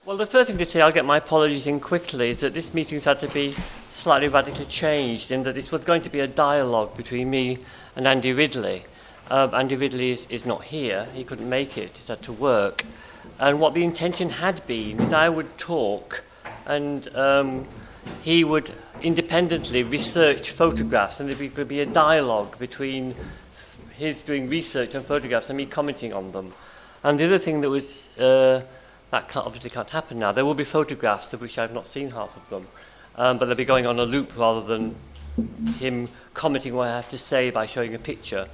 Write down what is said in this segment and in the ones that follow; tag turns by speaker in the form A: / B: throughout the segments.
A: Well, the first thing to say, I'll get my apologies in quickly, is that this meeting's had to be slightly radically changed in that this was going to be a dialogue between me and Andy Ridley. Andy Ridley is not here. He couldn't make it. He's had to work. And what the intention had been is I would talk and he would independently research photographs, and there could be a dialogue between his doing research on photographs and me commenting on them. And the other thing that was... that obviously can't happen now. There will be photographs of which I've not seen half of them, but they'll be going on a loop rather than him commenting what I have to say by showing a picture,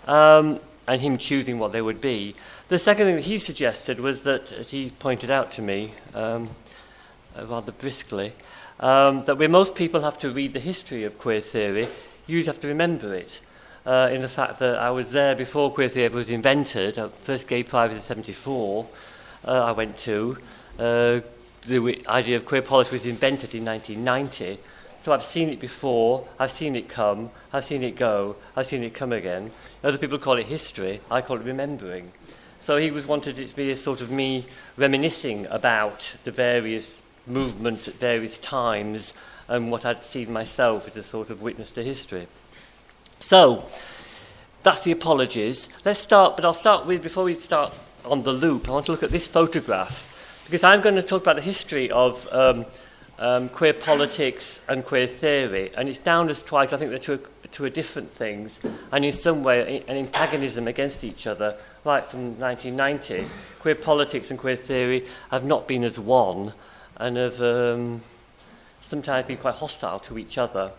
A: and him choosing what they would be. The second thing that he suggested was that, as he pointed out to me rather briskly, that where most people have to read the history of queer theory, you'd have to remember it. In the fact that I was there before queer theory was invented. First gay pride was in 1974. I went to. The idea of queer politics was invented in 1990. So I've seen it before, I've seen it come, I've seen it go, I've seen it come again. Other people call it history, I call it remembering. So he wanted it to be a sort of me reminiscing about the various movements at various times and what I'd seen myself as a sort of witness to history. So, that's the apologies. Let's start, but I'll start with, before we start on the loop, I want to look at this photograph, because I'm going to talk about the history of queer politics and queer theory, and it's down as twice. I think they're two different things, and in some way an antagonism against each other, right from 1990. Queer politics and queer theory have not been as one, and have sometimes been quite hostile to each other.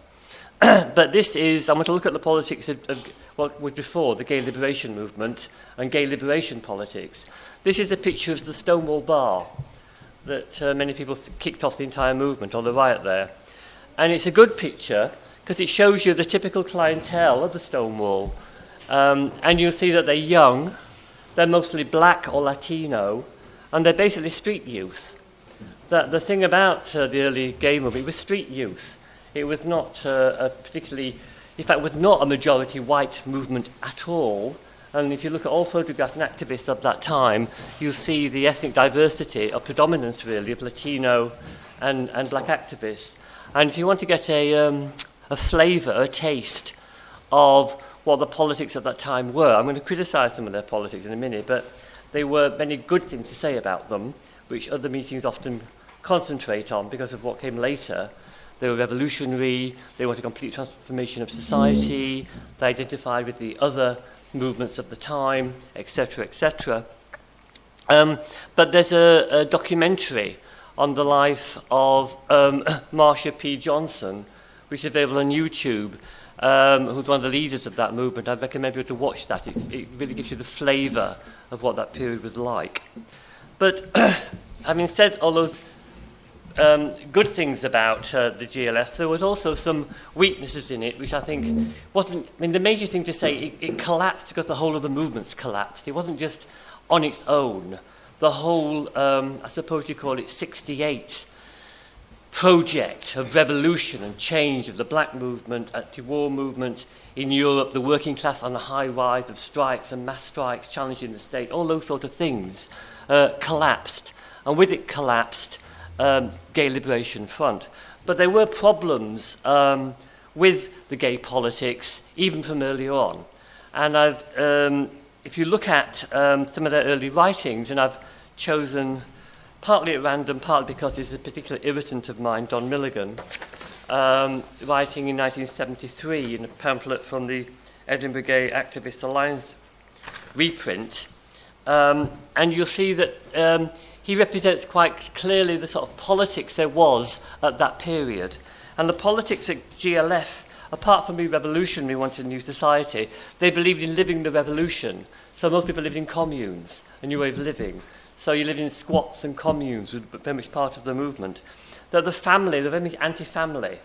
A: But this is, I want to look at the politics of what was before the gay liberation movement and gay liberation politics. This is a picture of the Stonewall Bar that many people kicked off the entire movement, or the riot there. And it's a good picture because it shows you the typical clientele of the Stonewall. And you'll see that they're young, they're mostly black or Latino, and they're basically street youth. The thing about the early gay movement was street youth. It was not a particularly, in fact, it was not a majority white movement at all. And if you look at all photographs and activists of that time, you'll see the ethnic diversity, or predominance really, of Latino and black activists. And if you want to get a flavour, a taste of what the politics of that time were, I'm going to criticise some of their politics in a minute, but there were many good things to say about them, which other meetings often concentrate on because of what came later. They were revolutionary, they wanted a complete transformation of society, they identified with the other movements of the time, etc., etc. But there's a documentary on the life of Marsha P. Johnson, which is available on YouTube, who's one of the leaders of that movement. I'd recommend you to watch that. It really gives you the flavour of what that period was like. But having said all those good things about the GLF, there was also some weaknesses in it, which I think wasn't... I mean, the major thing to say, it collapsed because the whole of the movement's collapsed. It wasn't just on its own. The whole, I suppose you call it 68 project of revolution and change of the black movement, anti-war movement in Europe, the working class on the high rise of strikes and mass strikes challenging the state, all those sort of things collapsed. And with it collapsed Gay Liberation Front. But there were problems with the gay politics, even from early on. And if you look at some of their early writings, and I've chosen, partly at random, partly because it's a particular irritant of mine, Don Milligan, writing in 1973 in a pamphlet from the Edinburgh Gay Activist Alliance reprint. And you'll see that he represents quite clearly the sort of politics there was at that period. And the politics at GLF, apart from being revolutionary, wanted a new society, they believed in living the revolution. So most people lived in communes, a new way of living. So you lived in squats and communes, with very much part of the movement. The family, they're very much anti-family.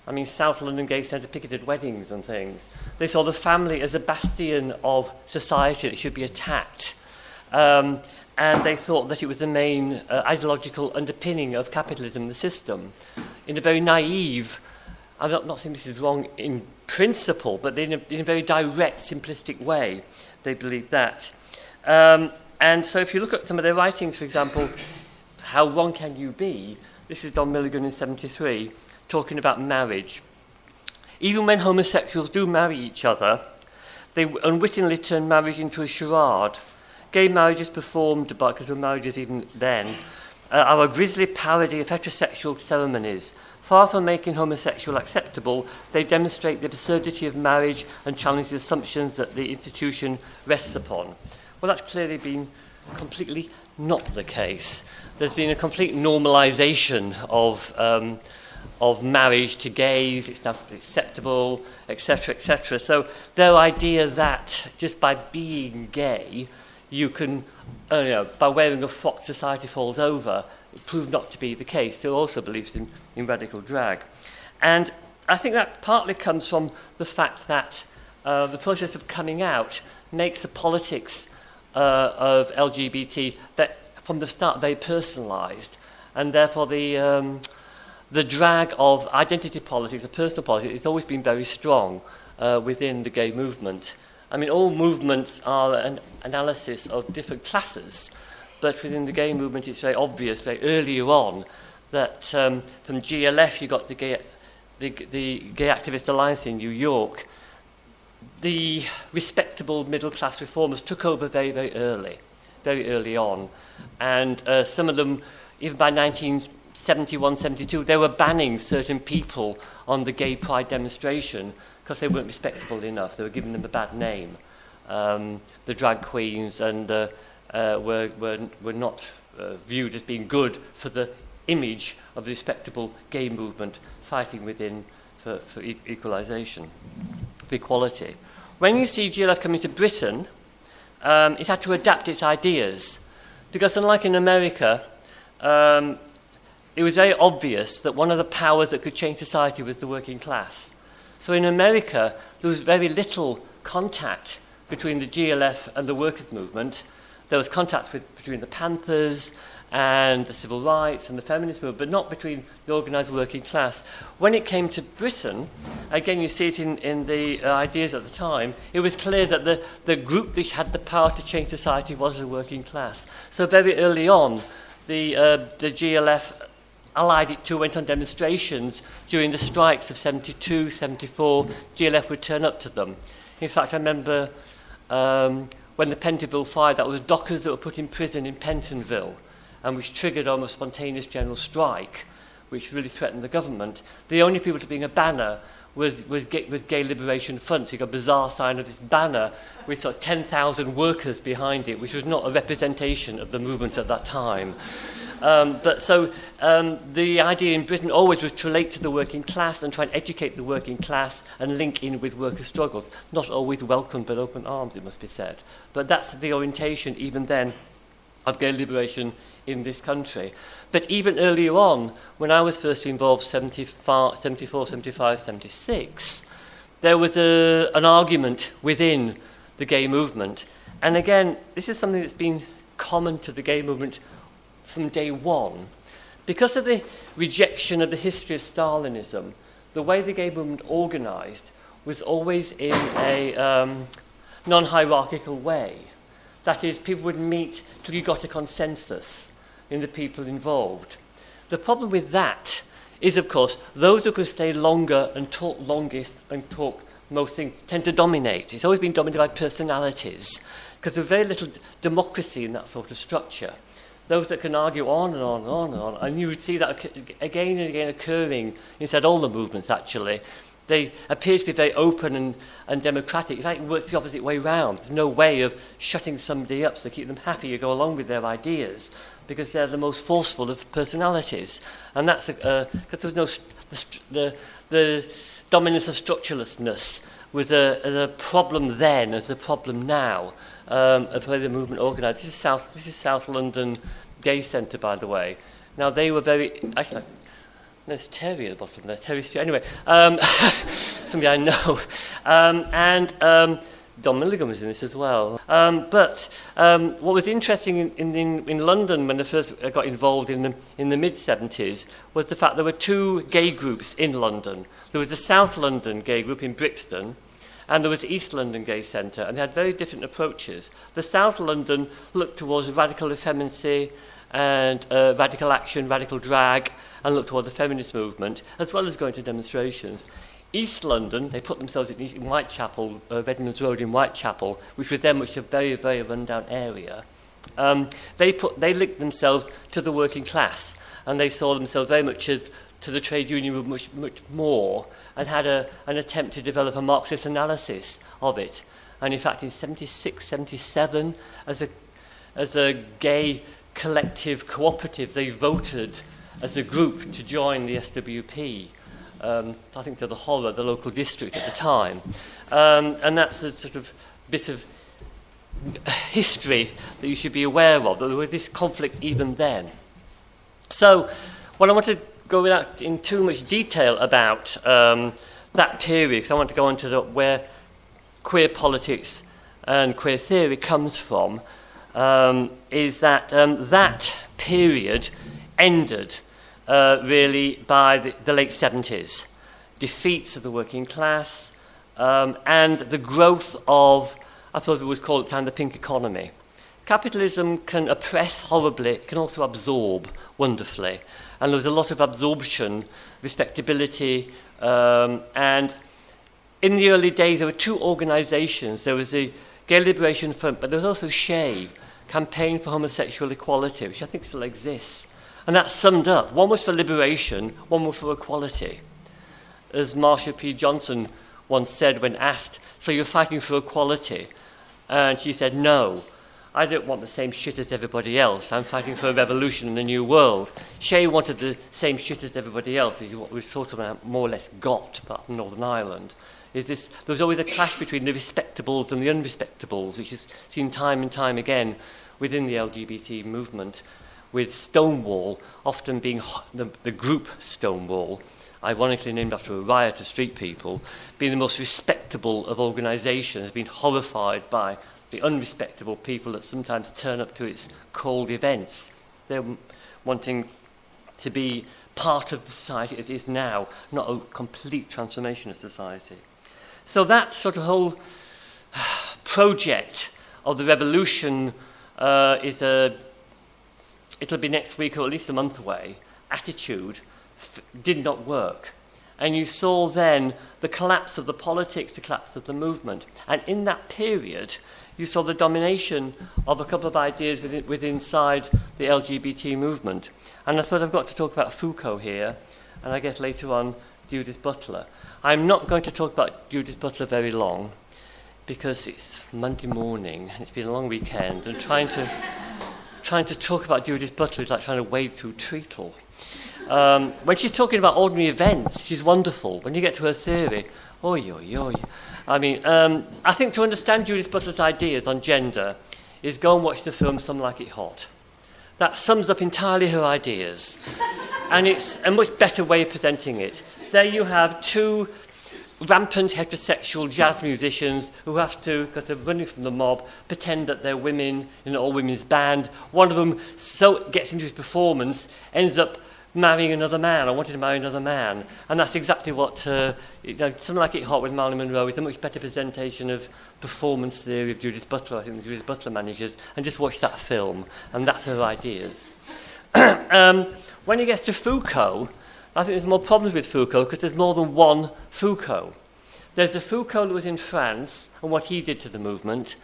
A: I mean, South London Gay Centre picketed weddings and things. They saw the family as a bastion of society that should be attacked. And they thought that it was the main ideological underpinning of capitalism, the system. In a very naive, I'm not saying this is wrong in principle, but in a very direct, simplistic way, they believed that. And so if you look at some of their writings, for example, how wrong can you be? This is Don Milligan in 73, talking about marriage. Even when homosexuals do marry each other, they unwittingly turn marriage into a charade. Gay marriages performed, because of marriages even then, are a grisly parody of heterosexual ceremonies. Far from making homosexual acceptable, they demonstrate the absurdity of marriage and challenge the assumptions that the institution rests upon. Well, that's clearly been completely not the case. There's been a complete normalization of marriage to gays, it's now acceptable, etc., etc. So their idea that just by being gay, you can, by wearing a frock, society falls over, it proved not to be the case. There also believes in radical drag. And I think that partly comes from the fact that the process of coming out makes the politics of LGBT that from the start very personalised, and therefore the drag of identity politics, of personal politics, has always been very strong within the gay movement. I mean, all movements are an analysis of different classes, but within the gay movement it's very obvious very early on that from GLF you got the Gay Activist Alliance in New York. The respectable middle-class reformers took over very, very early on. And some of them, even by 1971, 72, they were banning certain people on the gay pride demonstration because they weren't respectable enough. They were giving them a bad name. The drag queens and were not viewed as being good for the image of the respectable gay movement fighting within for equalisation, for equality. When you see GLF coming to Britain, it had to adapt its ideas because unlike in America, it was very obvious that one of the powers that could change society was the working class. So in America, there was very little contact between the GLF and the workers' movement. There was contact between the Panthers and the civil rights and the feminist movement, but not between the organised working class. When it came to Britain, again you see it in the ideas at the time, it was clear that the group that had the power to change society was the working class. So very early on, the GLF allied it to, went on demonstrations during the strikes of 72, 74, GLF would turn up to them. In fact, I remember when the Pentonville fire, that was dockers that were put in prison in Pentonville, and which triggered almost spontaneous general strike, which really threatened the government. The only people to bring a banner was Gay Liberation Front. So you got a bizarre sign of this banner with sort of 10,000 workers behind it, which was not a representation of the movement at that time. The idea in Britain always was to relate to the working class and try and educate the working class and link in with worker struggles. Not always welcomed with open arms, it must be said. But that's the orientation, even then, of gay liberation in this country. But even earlier on, when I was first involved, 74, 75, 76, there was an argument within the gay movement. And again, this is something that's been common to the gay movement from day one. Because of the rejection of the history of Stalinism, the way the gay movement organised was always in a non-hierarchical way. That is, people would meet till you got a consensus in the people involved. The problem with that is, of course, those who could stay longer and talk longest and talk most things tend to dominate. It's always been dominated by personalities because there's very little democracy in that sort of structure. Those that can argue on and on and on and on, and you would see that again and again occurring inside all the movements, actually. They appear to be very open and democratic. It's like it works the opposite way round. There's no way of shutting somebody up so to keep them happy to go along with their ideas because they're the most forceful of personalities. And that's because there's no the dominance of structurelessness was a problem then as a problem now of the way the movement organised. This is South London Gay Centre, by the way. Now they were very actually. There's Terry at the bottom there, Terry Street. Anyway, somebody I know. Don Milligan was in this as well. But what was interesting in London when they first got involved in the mid-70s was the fact there were two gay groups in London. There was the South London gay group in Brixton, and there was the East London Gay Centre, and they had very different approaches. The South London looked towards radical effeminacy and radical action, radical drag, and looked toward the feminist movement, as well as going to demonstrations. East London, they put themselves in Whitechapel, Redmond's Road in Whitechapel, which was then much a very, very rundown area. They linked themselves to the working class, and they saw themselves very much as, to the trade union movement much more, and had an attempt to develop a Marxist analysis of it. And in fact, in 76, 77, as a gay collective cooperative, they voted as a group to join the SWP. I think to the horror, the local district at the time. And that's a sort of bit of history that you should be aware of, that there were these conflicts even then. So, what I want to go without in too much detail about that period, because I want to go on to where queer politics and queer theory comes from, is that that period ended really by the late 70s. Defeats of the working class and the growth of, I suppose it was called kind of the pink economy. Capitalism can oppress horribly, it can also absorb wonderfully. And there was a lot of absorption, respectability, and in the early days there were two organisations. There was the Gay Liberation Front, but there was also SHE, Campaign for Homosexual Equality, which I think still exists. And that summed up. One was for liberation, one was for equality. As Marsha P. Johnson once said when asked, so you're fighting for equality? And she said, no, I don't want the same shit as everybody else. I'm fighting for a revolution in the new world. SHE wanted the same shit as everybody else, which is what we sort of more or less got, apart from Northern Ireland. There was always a clash between the respectables and the unrespectables, which is seen time and time again within the LGBT movement, with Stonewall often being the group Stonewall, ironically named after a riot of street people, being the most respectable of organisations, being horrified by the unrespectable people that sometimes turn up to its cold events. They're wanting to be part of the society as it is now, not a complete transformation of society. So that sort of whole project of the revolution it'll be next week or at least a month away, attitude did not work. And you saw then the collapse of the politics, the collapse of the movement. And in that period, you saw the domination of a couple of ideas inside the LGBT movement. And I suppose I've got to talk about Foucault here, and I guess later on Judith Butler. I'm not going to talk about Judith Butler very long, because it's Monday morning, and it's been a long weekend, and trying to talk about Judith Butler is like trying to wade through treacle. When she's talking about ordinary events, she's wonderful. When you get to her theory, oi, oi, oi. I mean, I think to understand Judith Butler's ideas on gender is go and watch the film Some Like It Hot. That sums up entirely her ideas. And it's a much better way of presenting it. There you have two rampant heterosexual jazz musicians who have to, because they're running from the mob, pretend that they're women in an all-women's band. One of them so gets into his performance, ends up marrying another man, or wanting to marry another man. And that's exactly what, Something Like It Hot with Marilyn Monroe is a much better presentation of performance theory of Judith Butler, I think, than Judith Butler manages. And just watch that film, and that's her ideas. When he gets to Foucault, I think there's more problems with Foucault because there's more than one Foucault. There's the Foucault that was in France and what he did to the movement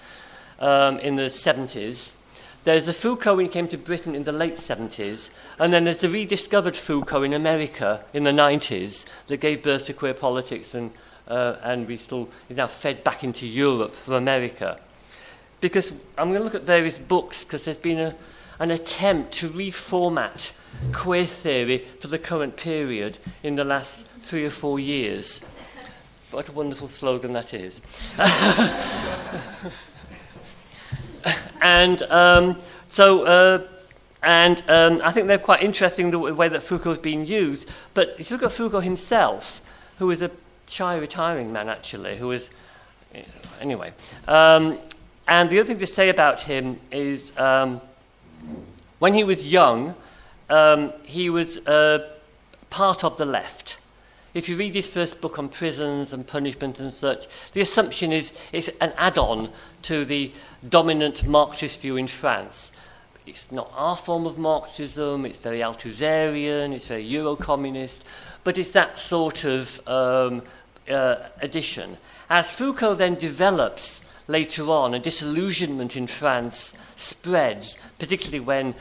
A: in the 70s. There's the Foucault when he came to Britain in the late 70s. And then there's the rediscovered Foucault in America in the 90s that gave birth to queer politics and is now fed back into Europe from America. Because I'm going to look at various books because there's been an attempt to reformat queer theory for the current period in the last 3 or 4 years. What a wonderful slogan that is. And I think they're quite interesting the way that Foucault's being used. But if you look at Foucault himself, who is a shy retiring man actually, who is anyway. And the other thing to say about him is when he was young, he was part of the left. If you read his first book on prisons and punishment and such, the assumption is it's an add-on to the dominant Marxist view in France. it's not our form of Marxism, it's very Althusserian, it's very Euro-communist, but it's that sort of addition. As Foucault then develops later on, a disillusionment in France spreads, particularly when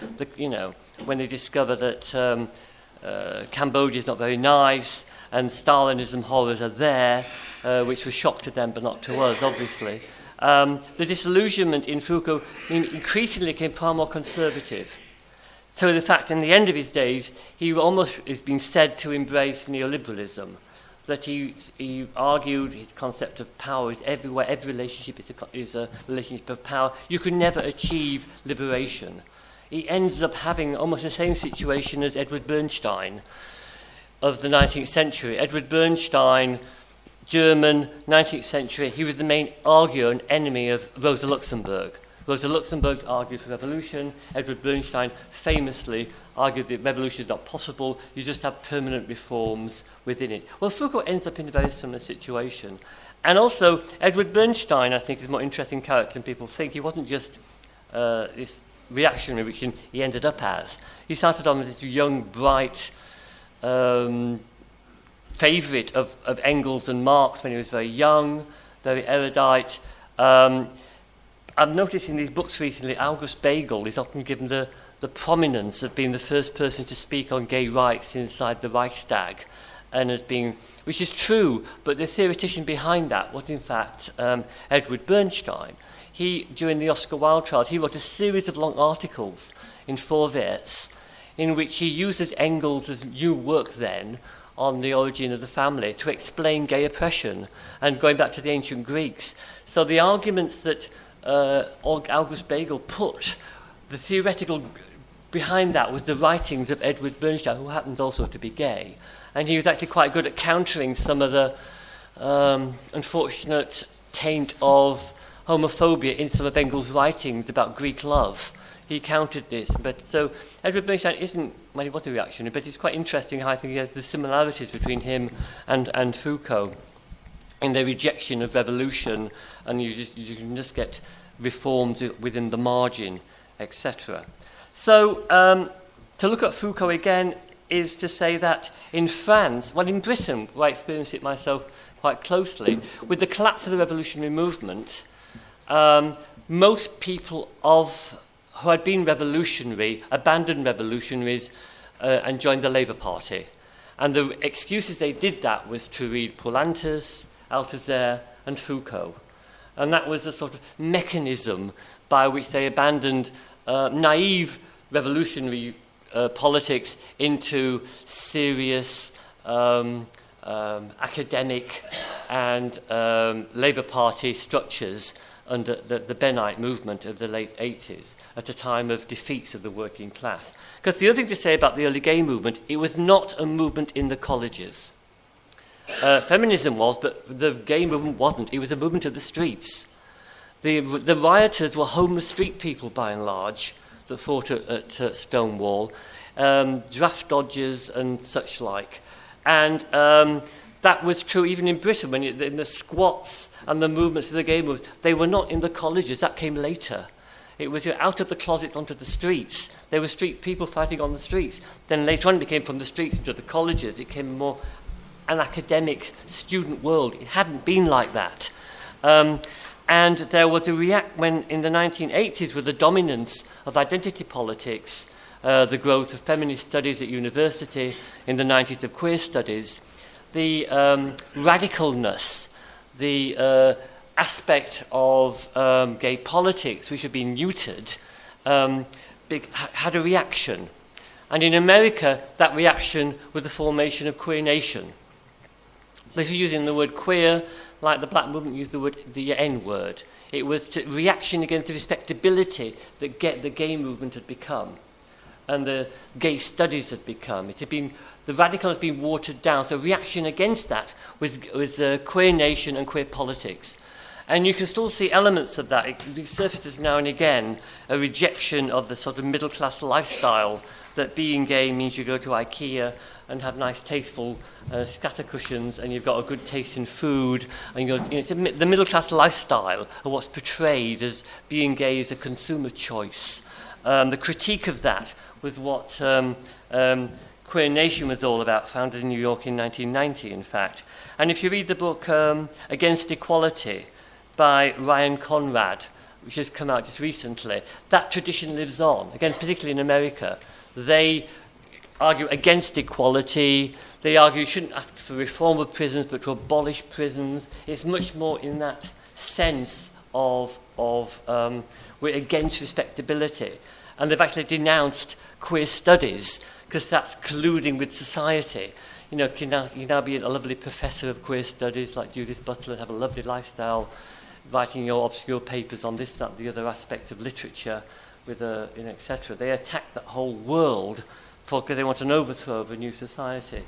A: when they discover that Cambodia is not very nice and Stalinism horrors are there, which was shock to them but not to us, obviously. The disillusionment in Foucault increasingly became far more conservative. So in fact, in the end of his days, he almost has been said to embrace neoliberalism, that he argued his concept of power is everywhere, every relationship is a relationship of power. You could never achieve liberation. He ends up having almost the same situation as Edward Bernstein of the 19th century. Edward Bernstein, German, 19th century, he was the main arguer and enemy of Rosa Luxemburg. Rosa Luxemburg argued for revolution. Edward Bernstein famously argued that revolution is not possible. You just have permanent reforms within it. Well, Foucault ends up in a very similar situation. And also, Edward Bernstein, I think, is a more interesting character than people think. He wasn't just this reactionary, which he ended up as. He started on as this young, bright favourite of Engels and Marx when he was very young, very erudite. I've noticed in these books recently, August Begg is often given the prominence of being the first person to speak on gay rights inside the Reichstag, and as being, which is true, but the theoretician behind that was in fact Edward Bernstein. He, during the Oscar Wilde trials, he wrote a series of long articles in Vorwärts in which he uses Engels' new work then on the origin of the family to explain gay oppression and going back to the ancient Greeks. So the arguments that August Begg put, the theoretical behind that was the writings of Edward Bernstein, who happens also to be gay. And he was actually quite good at countering some of the unfortunate taint of homophobia in some of Engels' writings about Greek love. He countered this. But so Edward Bernstein isn't, well, he was a reactionary, but it's quite interesting how I think he has the similarities between him and Foucault in their rejection of revolution, and you can just get reforms within the margin, etc. So to look at Foucault again is to say that in France, well, in Britain, where I experienced it myself quite closely, with the collapse of the revolutionary movement, most people who had been revolutionary abandoned revolutionaries and joined the Labour Party. And the excuses they did that was to read Paulantus, Althusser and Foucault. And that was a sort of mechanism by which they abandoned naive revolutionary politics into serious academic and Labour Party structures under the Benite movement of the late 80s, at a time of defeats of the working class. Because the other thing to say about the early gay movement, it was not a movement in the colleges. Feminism was, but the gay movement wasn't. It was a movement of the streets. The rioters were homeless street people, by and large, that fought at Stonewall, draft dodgers and such like. And that was true even in Britain, when in the squats and the movements of the gay movement, they were not in the colleges. That came later. It was out of the closets onto the streets. There were street people fighting on the streets. Then later on it became from the streets into the colleges. It became more an academic student world. It hadn't been like that. And there was when in the 1980s, with the dominance of identity politics, the growth of feminist studies at university, in the 90s of queer studies, the radicalness, the aspect of gay politics, which had been neutered, had a reaction. And in America, that reaction was the formation of Queer Nation. This was using the word queer, like the black movement used the N-word. It was a reaction against the respectability that the gay movement had become, and the gay studies had become. It had been, the radical had been watered down. So reaction against that was Queer Nation and queer politics. And you can still see elements of that. It resurfaces now and again, a rejection of the sort of middle-class lifestyle, that being gay means you go to IKEA and have nice, tasteful scatter cushions, and you've got a good taste in food, and it's the middle-class lifestyle of what's portrayed as being gay as a consumer choice. The critique of that was what Queer Nation was all about, founded in New York in 1990, in fact. And if you read the book Against Equality by Ryan Conrad, which has come out just recently, that tradition lives on, again, particularly in America. They argue against equality. They argue you shouldn't ask for reform of prisons, but to abolish prisons. It's much more in that sense of we're against respectability. And they've actually denounced queer studies because that's colluding with society. You know, you can now be a lovely professor of queer studies like Judith Butler and have a lovely lifestyle, writing your obscure papers on this, that, the other aspect of literature, with etc. They attack that whole world because they want an overthrow of a new society.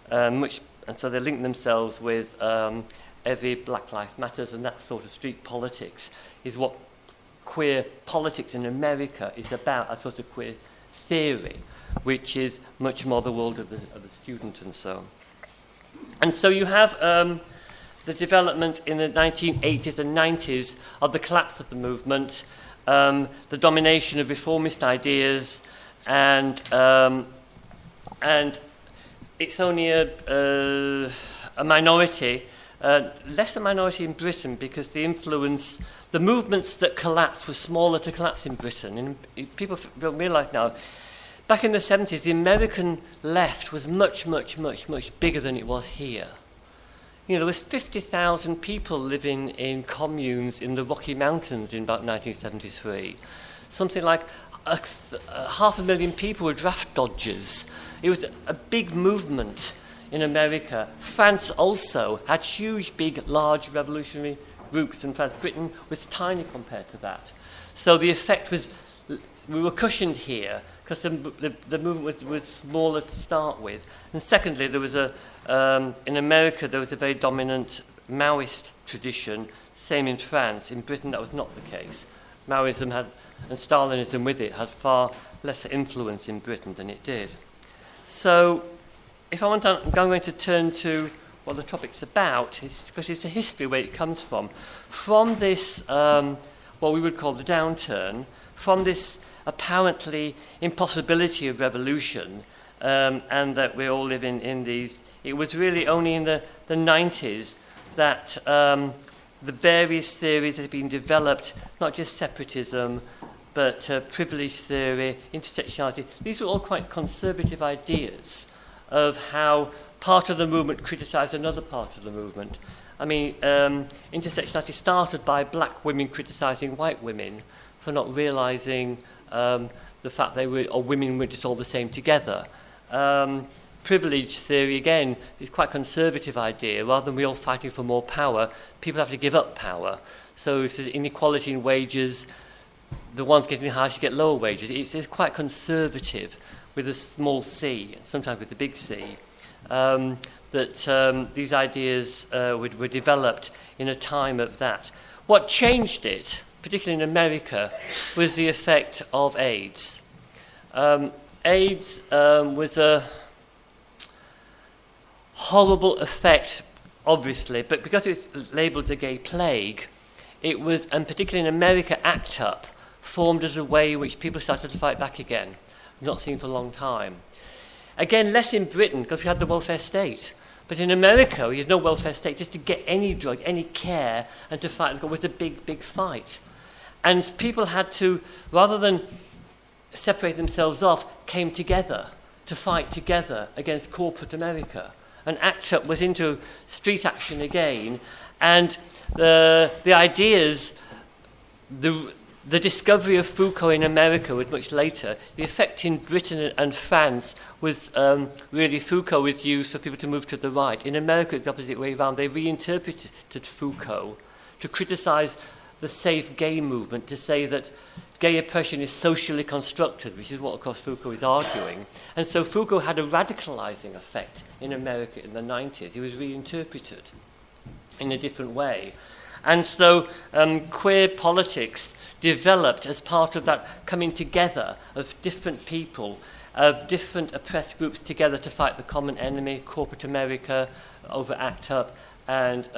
A: And so they link themselves with every Black Lives Matters and that sort of street politics is what queer politics in America is about, a sort of queer theory, which is much more the world of the student and so on. And so you have the development in the 1980s and 90s of the collapse of the movement, the domination of reformist ideas, and it's only a minority, less a minority in Britain, because the movements that collapsed were smaller to collapse in Britain. And people don't realise now, back in the 70s, the American left was much, much, much, much bigger than it was here. You know, there was 50,000 people living in communes in the Rocky Mountains in about 1973. Something like 500,000 people were draft dodgers. It was a big movement in America. France also had huge, big, large revolutionary groups in France. Britain was tiny compared to that. So the effect was, we were cushioned here because the movement was smaller to start with. And secondly, there was in America, there was a very dominant Maoist tradition, same in France. In Britain, that was not the case. Maoism had, and Stalinism with it, had far less influence in Britain than it did. So, if I want to, I'm going to turn to what the topic's about, because it's a history where it comes from. From this, what we would call the downturn, from this apparently impossibility of revolution, and that we're all living in these, it was really only in the 90s that the various theories that have been developed, not just separatism, but privilege theory, intersectionality, these were all quite conservative ideas of how part of the movement criticised another part of the movement. I mean, intersectionality started by black women criticising white women for not realising the fact women were just all the same together. Privilege theory, again, is quite a conservative idea. Rather than we all fighting for more power, people have to give up power. So if there's inequality in wages, the ones getting higher should get lower wages. It's quite conservative with a small c, sometimes with a big C, that these ideas were developed in a time of that. What changed it, particularly in America, was the effect of AIDS. AIDS was a horrible effect, obviously, but because it's labelled a gay plague, it was, and particularly in America, ACT UP formed as a way in which people started to fight back again. Not seen for a long time. Again, less in Britain, because we had the welfare state. But in America, we had no welfare state. Just to get any drug, any care, and to fight was a big, big fight. And people had to, rather than separate themselves off, came together to fight together against corporate America. And ACT UP was into street action again. And the ideas, the discovery of Foucault in America was much later. The effect in Britain and France was really Foucault was used for people to move to the right. In America, it's the opposite way around. They reinterpreted Foucault to criticize the safe gay movement, to say that gay oppression is socially constructed, which is what, of course, Foucault is arguing. And so Foucault had a radicalizing effect in America in the 90s. He was reinterpreted in a different way. And so queer politics developed as part of that coming together of different people, of different oppressed groups together to fight the common enemy, corporate America, over ACT UP, and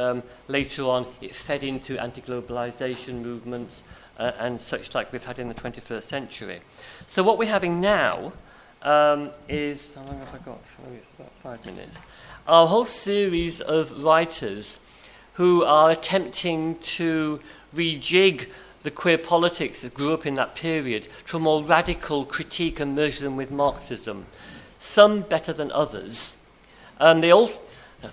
A: later on it fed into anti-globalization movements and such like we've had in the 21st century. So what we're having now is, how long have I got? Oh, it's about 5 minutes. A whole series of writers who are attempting to rejig the queer politics that grew up in that period to a more radical critique and merge them with Marxism. Some better than others. They all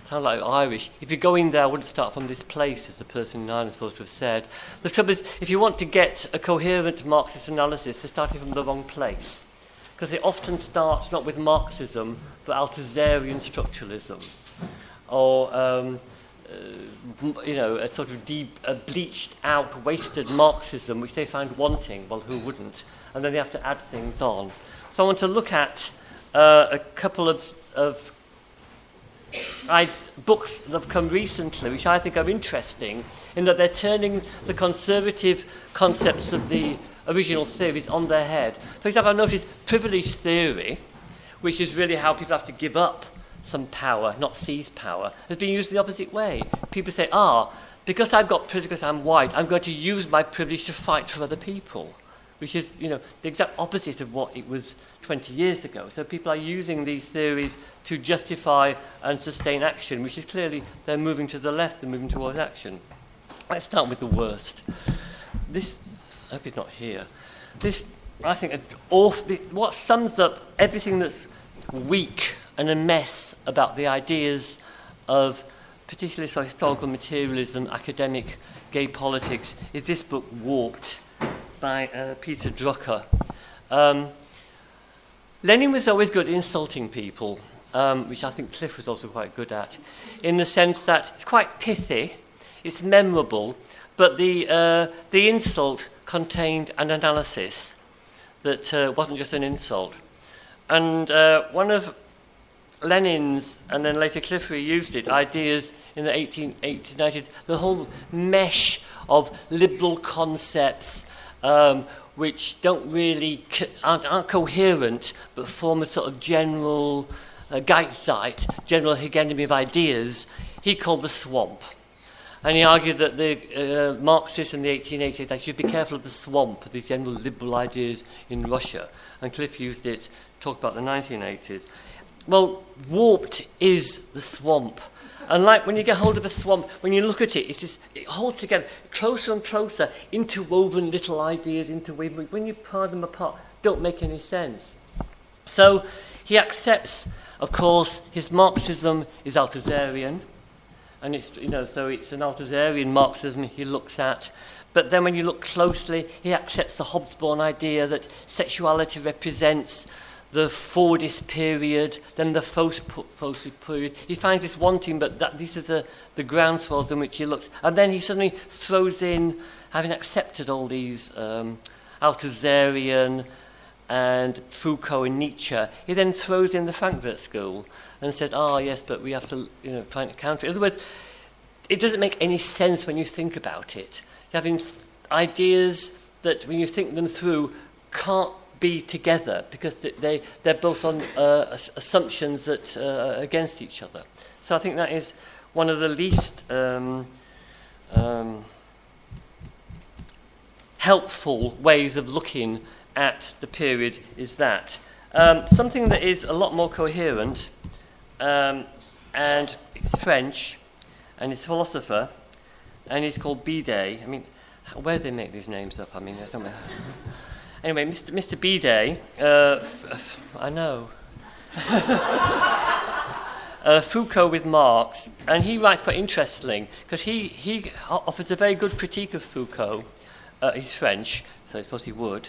A: sound like Irish. If you go in there, I wouldn't start from this place, as the person in Ireland is supposed to have said. The trouble is, if you want to get a coherent Marxist analysis, they're starting from the wrong place. Because they often start not with Marxism, but Althusserian structuralism. Or, a sort of bleached out, wasted Marxism, which they find wanting. Well, who wouldn't? And then they have to add things on. So I want to look at a couple of books that have come recently, which I think are interesting, in that they're turning the conservative concepts of the original theories on their head. For example, I've noticed privilege theory, which is really how people have to give up some power, not seize power, has been used the opposite way. People say, because I've got privilege, because I'm white, I'm going to use my privilege to fight for other people, which is, the exact opposite of what it was 20 years ago. So people are using these theories to justify and sustain action, which is clearly they're moving to the left, they're moving towards action. Let's start with the worst. This, I hope he's not here. This, I think, what sums up everything that's weak and a mess about the ideas of particularly historical materialism, academic gay politics, is this book, Warped, by Peter Drucker. Lenin was always good at insulting people, which I think Cliff was also quite good at, in the sense that it's quite pithy, it's memorable, but the insult contained an analysis that wasn't just an insult. And one of Lenin's, and then later Cliff reused it, ideas in the 1890s, the whole mesh of liberal concepts which don't really, aren't coherent, but form a sort of general Geistzeit, general hegemony of ideas, he called the swamp. And he argued that the Marxists in the 1880s, they should be careful of the swamp, these general liberal ideas in Russia. And Cliff used it, talked about the 1980s. Well, Warped is the swamp. And like when you get hold of a swamp, when you look at it, it holds together closer and closer, interwoven little ideas, when you pry them apart, don't make any sense. So he accepts, of course, his Marxism is Althusserian, and it's, so it's an Althusserian Marxism he looks at. But then when you look closely, he accepts the Hobsbawm idea that sexuality represents the Fordist period, then the Faucist period. He finds this wanting, but these are the groundswells in which he looks. And then he suddenly throws in, having accepted all these Althusserian and Foucault and Nietzsche, he then throws in the Frankfurt School and said, yes, but we have to try to counter it. In other words, it doesn't make any sense when you think about it. You're having ideas that, when you think them through, can't be together because they're built on assumptions that are against each other. So I think that is one of the least helpful ways of looking at the period is that. Something that is a lot more coherent, and it's French, and it's a philosopher, and he's called Bidet. I mean, where do they make these names up? I mean, I don't know. Anyway, Mr. Bidet, I know. Foucault with Marx, and he writes quite interestingly, because he offers a very good critique of Foucault. He's French, so I suppose he would.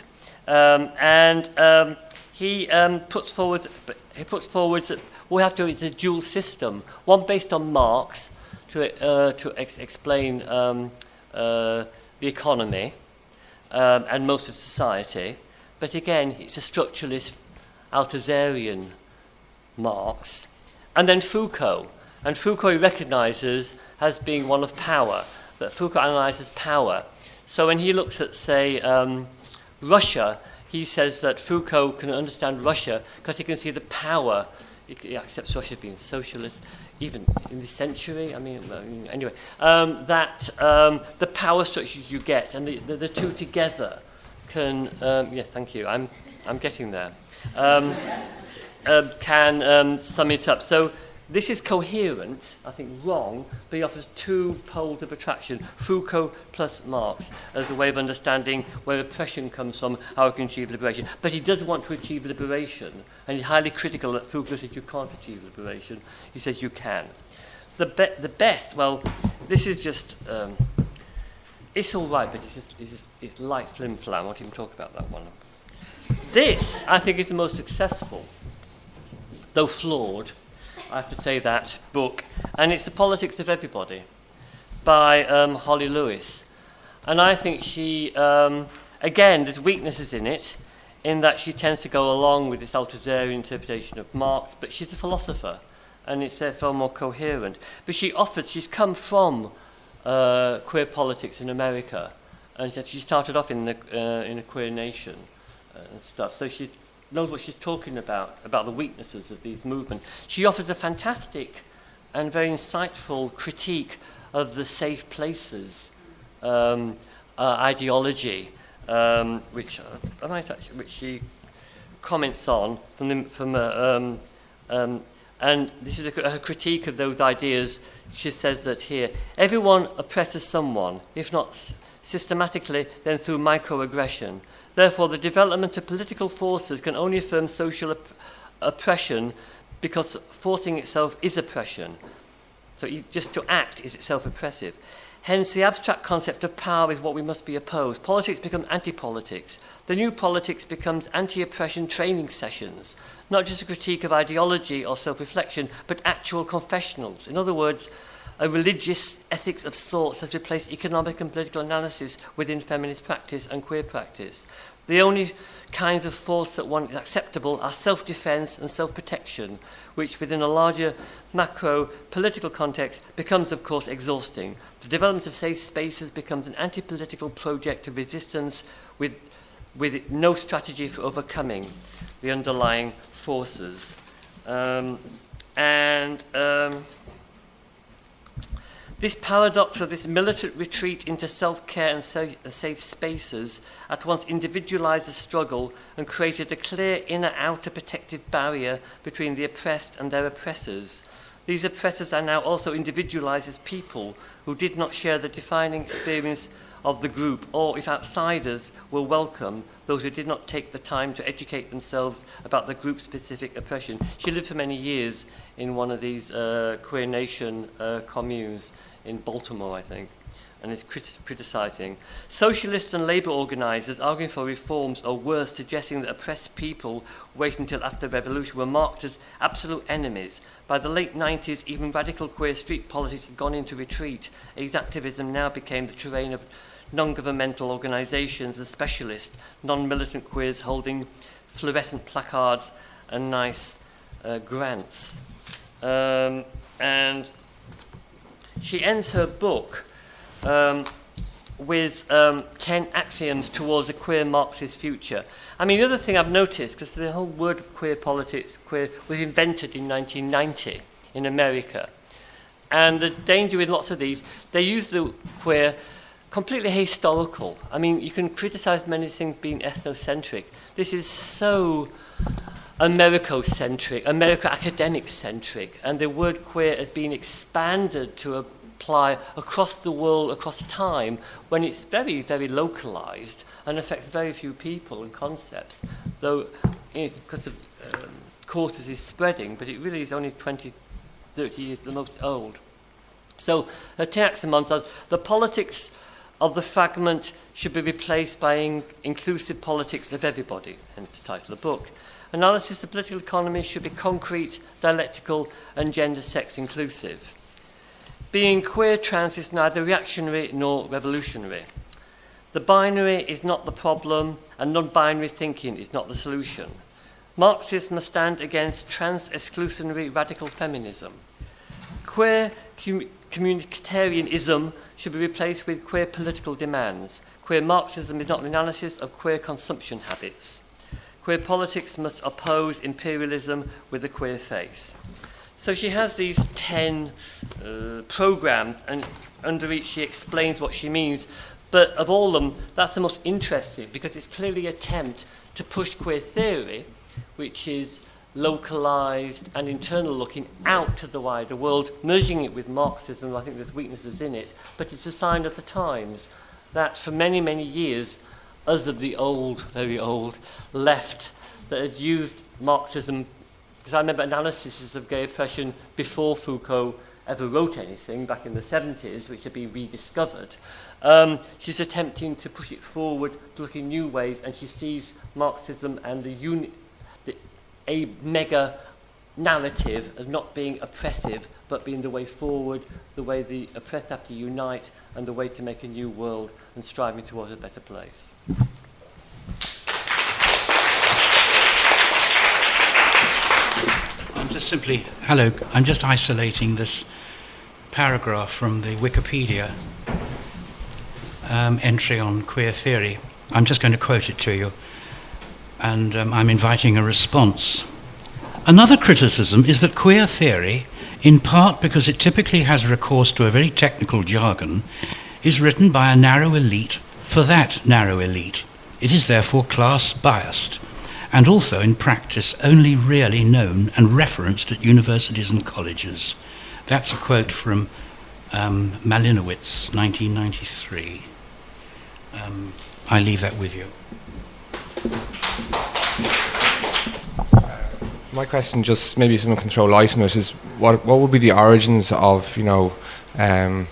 A: He puts forward that what we have to do is a dual system, one based on Marx to explain the economy, and most of society, but again, it's a structuralist Althusserian Marx, and then Foucault. And Foucault he recognises as being one of power, that Foucault analyses power. So when he looks at, say, Russia, he says that Foucault can understand Russia because he can see the power He accepts Russia being socialist, even in this century. Anyway, the power structures you get, and the two together can. Yes, thank you. I'm getting there. Can sum it up. So this is coherent, I think wrong, but he offers two poles of attraction, Foucault plus Marx, as a way of understanding where oppression comes from, how it can achieve liberation. But he does want to achieve liberation, and he's highly critical that Foucault says you can't achieve liberation. He says you can. The best, well, this is just, it's all right, but it's light flim-flam. I won't even talk about that one. This, I think, is the most successful, though flawed, I have to say that, book, and it's The Politics of Everybody by Holly Lewis. And I think she, again, there's weaknesses in that she tends to go along with this Althusserian interpretation of Marx, but she's a philosopher, and it's therefore more coherent. But she's come from queer politics in America, and she started off in a queer nation and stuff, so she knows what she's talking about the weaknesses of these movements. She offers a fantastic and very insightful critique of the safe places ideology, which she comments on and this is a critique of those ideas. She says that here, everyone oppresses someone, if not systematically, then through microaggression. Therefore, the development of political forces can only affirm social oppression because forcing itself is oppression. So just to act is itself oppressive. Hence, the abstract concept of power is what we must be opposed. Politics becomes anti-politics. The new politics becomes anti-oppression training sessions, not just a critique of ideology or self-reflection, but actual confessionals. In other words, a religious ethics of sorts has replaced economic and political analysis within feminist practice and queer practice. The only kinds of force that one is acceptable are self-defense and self-protection, which within a larger macro political context becomes, of course, exhausting. The development of safe spaces becomes an anti-political project of resistance with no strategy for overcoming the underlying forces. This paradox of this militant retreat into self-care and safe spaces at once individualized the struggle and created a clear inner-outer protective barrier between the oppressed and their oppressors. These oppressors are now also individualized as people who did not share the defining experience of the group, or if outsiders were welcome, those who did not take the time to educate themselves about the group-specific oppression. She lived for many years in one of these queer nation communes in Baltimore, I think, and is criticizing. Socialists and labour organisers arguing for reforms, or worse, suggesting that oppressed people wait until after the revolution were marked as absolute enemies. By the late 90s, even radical queer street politics had gone into retreat. Its activism now became the terrain of non-governmental organisations and specialist, non-militant queers holding fluorescent placards and nice grants. And she ends her book with 10 axioms towards a queer Marxist future. I mean, the other thing I've noticed, because the whole word of queer politics, queer, was invented in 1990 in America. And the danger with lots of these, they use the queer completely historical. I mean, you can criticize many things being ethnocentric. This is so Americo-centric, America-academic-centric, and the word queer has been expanded to apply across the world, across time, when it's very, very localized and affects very few people and concepts, though because of courses is spreading, but it really is only 20, 30 years the most old. So her 10 axioms are: the politics of the fragment should be replaced by inclusive politics of everybody, hence the title of the book. Analysis of political economy should be concrete, dialectical, and gender-sex inclusive. Being queer trans is neither reactionary nor revolutionary. The binary is not the problem, and non-binary thinking is not the solution. Marxists must stand against trans-exclusionary radical feminism. Queer communitarianism should be replaced with queer political demands. Queer Marxism is not an analysis of queer consumption habits. queer politics must oppose imperialism with a queer face. So she has these 10 programmes, and under each she explains what she means. But of all of them, that's the most interesting, because it's clearly an attempt to push queer theory, which is localised and internal looking, out to the wider world, merging it with Marxism. I think there's weaknesses in it, but it's a sign of the times that for many, many years, us of the old, very old, left that had used Marxism, because I remember analyses of gay oppression before Foucault ever wrote anything, back in the 70s, which had been rediscovered. She's attempting to push it forward, to look in new ways, and she sees Marxism and a mega narrative as not being oppressive, but being the way forward, the way the oppressed have to unite, and the way to make a new world and striving towards a better place.
B: I'm just isolating this paragraph from the Wikipedia entry on queer theory. I'm just going to quote it to you, and I'm inviting a response. Another criticism is that queer theory, in part because it typically has recourse to a very technical jargon, is written by a narrow elite for that narrow elite. It is therefore class-biased, and also in practice only rarely known and referenced at universities and colleges. That's a quote from Malinowitz, 1993. I leave that with you.
C: My question, just maybe someone can throw light on it, is what would be the origins of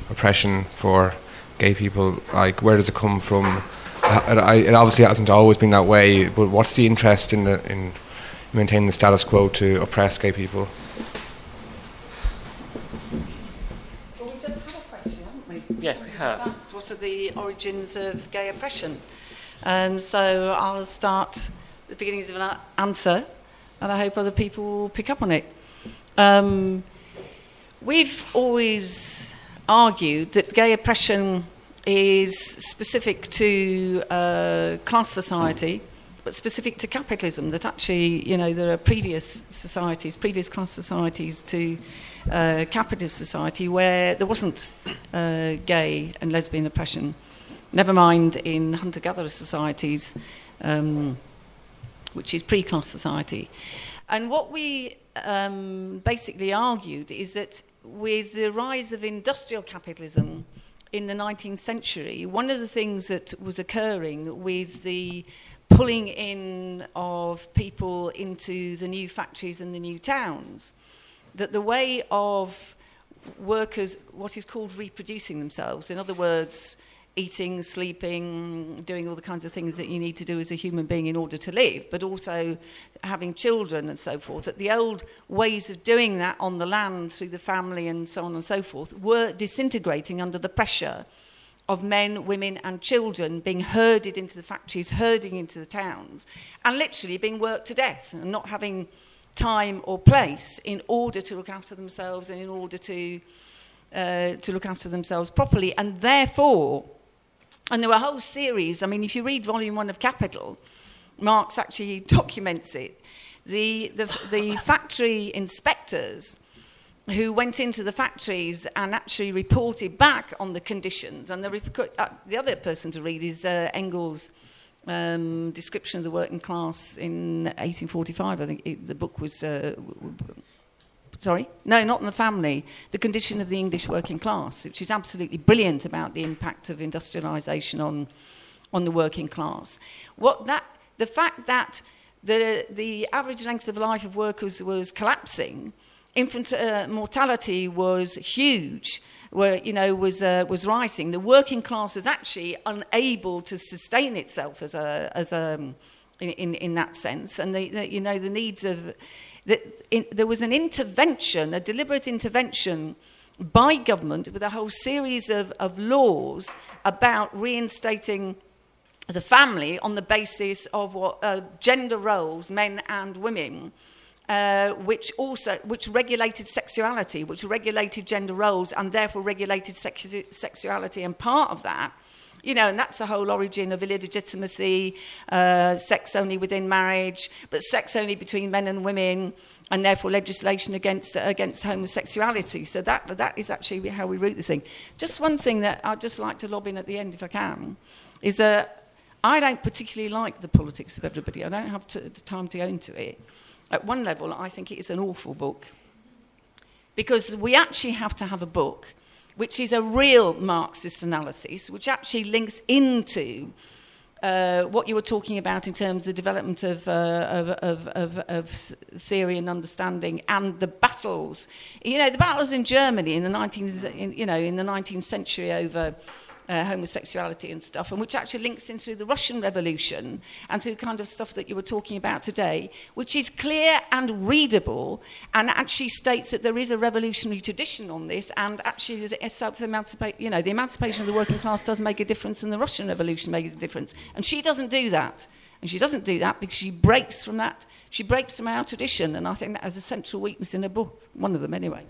C: oppression for gay people? Like, where does it come from? It obviously hasn't always been that way, but what's the interest in maintaining the status quo to oppress gay people?
D: Well, we just had a question, haven't we?
A: Yes, we have.
D: Asked what are the origins of gay oppression? And so I'll start at the beginnings of an answer, and I hope other people will pick up on it. We've always argued that gay oppression is specific to class society, but specific to capitalism, that actually, there are previous class societies to capitalist society where there wasn't gay and lesbian oppression. Never mind in hunter-gatherer societies, which is pre-class society. And what we basically argued is that with the rise of industrial capitalism in the 19th century, one of the things that was occurring with the pulling in of people into the new factories and the new towns, that the way of workers, what is called reproducing themselves, in other words, eating, sleeping, doing all the kinds of things that you need to do as a human being in order to live, but also having children and so forth, that the old ways of doing that on the land through the family and so on and so forth were disintegrating under the pressure of men, women and children being herded into the factories, herding into the towns, and literally being worked to death and not having time or place in order to look after themselves and in order to look after themselves properly. And therefore, and there were a whole series, if you read Volume 1 of Capital, Marx actually documents it. The factory inspectors who went into the factories and actually reported back on the conditions, and the other person to read is Engels' description of the working class in 1845. I think the book was... Sorry? No, not in the family. The Condition of the English Working Class, which is absolutely brilliant about the impact of industrialisation on the working class. The fact that the average length of life of workers was collapsing, infant mortality was huge, was rising. The working class was actually unable to sustain itself in that sense, and the needs of... there was an intervention, a deliberate intervention by government with a whole series of laws about reinstating the family on the basis of what gender roles, men and women, which regulated sexuality, which regulated gender roles, and therefore regulated sexuality. And part of that You know, and that's the whole origin of illegitimacy, sex only within marriage, but sex only between men and women, and therefore legislation against homosexuality. So that is actually how we root the thing. Just one thing that I'd just like to lob in at the end, if I can, is that I don't particularly like The Politics of Everybody. I don't have the time to go into it. At one level, I think it is an awful book, because we actually have to have a book which is a real Marxist analysis, which actually links into what you were talking about in terms of the development of theory and understanding, and the battles. You know, the battles in Germany in the 19th century over homosexuality and stuff, and which actually links in through the Russian Revolution and through kind of stuff that you were talking about today, which is clear and readable, and actually states that there is a revolutionary tradition on this, and actually the emancipation of the working class does make a difference, and the Russian Revolution makes a difference. And she doesn't do that. And she doesn't do that because she breaks from that. She breaks from our tradition, and I think that has a central weakness in her book. One of them, anyway.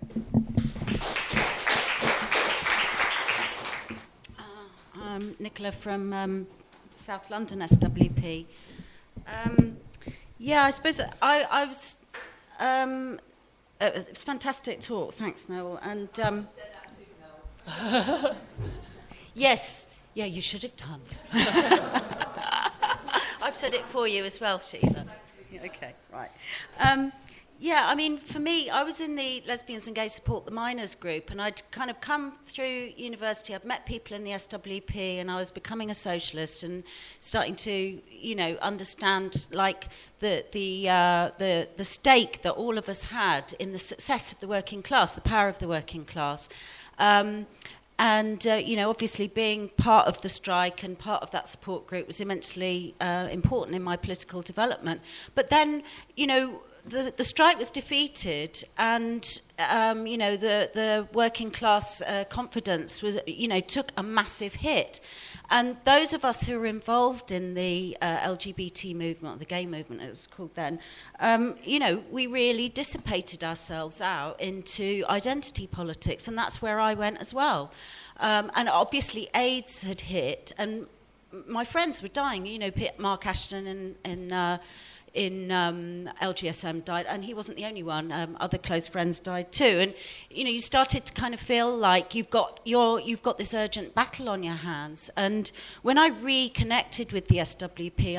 E: Nicola from South London SWP. I suppose I was... it was a fantastic talk, thanks, Noel. And yes, yeah, you should have done. I've said it for you as well, Sheila. Okay, right. I mean, for me, I was in the Lesbians and Gay Support the Miners group, and I'd kind of come through university. I'd met people in the SWP, and I was becoming a socialist and starting to, understand like the stake that all of us had in the success of the working class, the power of the working class. Obviously being part of the strike and part of that support group was immensely important in my political development. But then, the strike was defeated, and the working class confidence was took a massive hit, and those of us who were involved in the LGBT movement, or the gay movement it was called then, we really dissipated ourselves out into identity politics, and that's where I went as well. And obviously AIDS had hit, and my friends were dying. Mark Ashton in LGSM died, and he wasn't the only one. Other close friends died too, and you started to kind of feel like you've got this urgent battle on your hands. And when I reconnected with the SWP,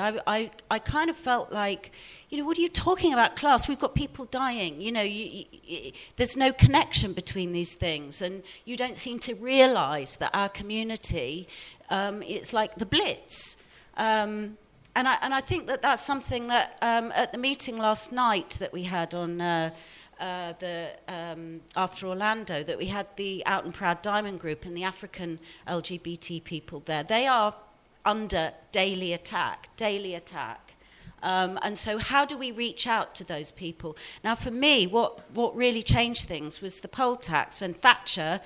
E: I kind of felt like, what are you talking about class? We've got people dying. There's no connection between these things, and you don't seem to realise that our community, it's like the Blitz. And I think that's something that at the meeting last night that we had on after Orlando, that we had the Out and Proud Diamond Group and the African LGBT people there. They are under daily attack. And so how do we reach out to those people? Now, for me, what really changed things was the poll tax, when Thatcher,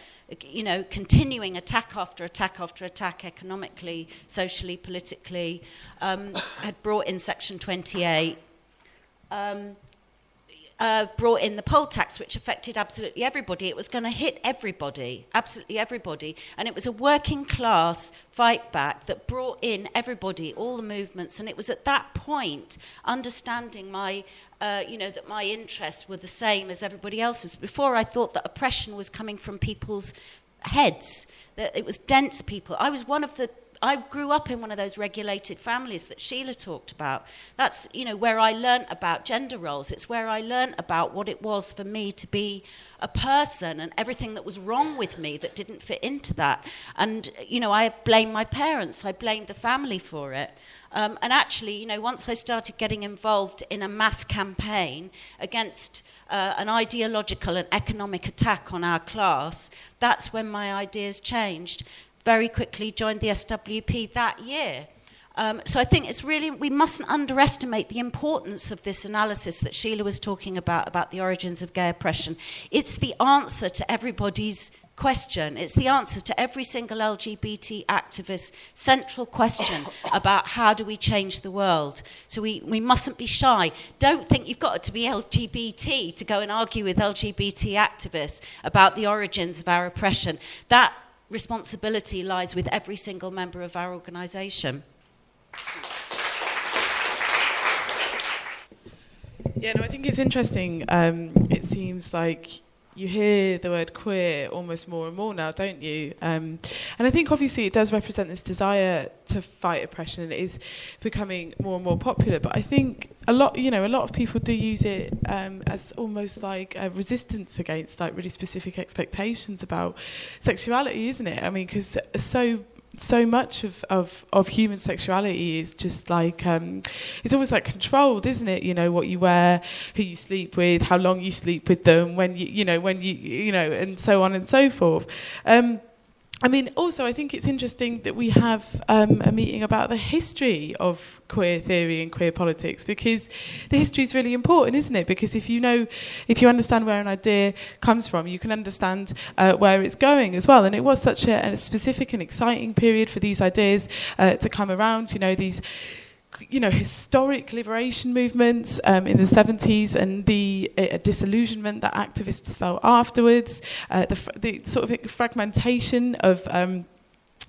E: continuing attack after attack after attack, economically, socially, politically, had brought in Section 28, brought in the poll tax, which affected absolutely everybody. It was going to hit everybody, absolutely everybody. And it was a working class fight back that brought in everybody, all the movements. And it was at that point, understanding that my interests were the same as everybody else's. Before, I thought that oppression was coming from people's heads, that it was dense people. I grew up in one of those regulated families that Sheila talked about. That's, where I learnt about gender roles. It's where I learnt about what it was for me to be a person, and everything that was wrong with me that didn't fit into that. And, I blamed my parents. I blamed the family for it. And actually, once I started getting involved in a mass campaign against an ideological and economic attack on our class, that's when my ideas changed. Very quickly joined the SWP that year. So I think it's really, we mustn't underestimate the importance of this analysis that Sheila was talking about the origins of gay oppression. It's the answer to everybody's question. It's the answer to every single LGBT activist's central question about how do we change the world. So we mustn't be shy. Don't think you've got to be LGBT to go and argue with LGBT activists about the origins of our oppression. That responsibility lies with every single member of our organisation.
F: Yeah, no, I think it's interesting. It seems like you hear the word queer almost more and more now, don't you? And I think obviously it does represent this desire to fight oppression, and it is becoming more and more popular. But I think a lot of people do use it as almost like a resistance against like really specific expectations about sexuality, isn't it? I mean, because so much of human sexuality is just like it's almost like controlled, isn't it? You know, what you wear, who you sleep with, how long you sleep with them, when you and so on and so forth. I mean, also, I think it's interesting that we have a meeting about the history of queer theory and queer politics, because the history is really important, isn't it? Because if you understand where an idea comes from, you can understand where it's going as well. And it was such a specific and exciting period for these ideas to come around. You know, these historic liberation movements in the 70s, and the disillusionment that activists felt afterwards, the sort of fragmentation of the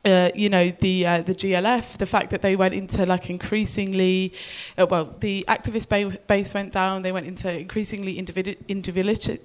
F: GLF, the fact that they went into like increasingly, the activist base went down, they went into increasingly individualistic.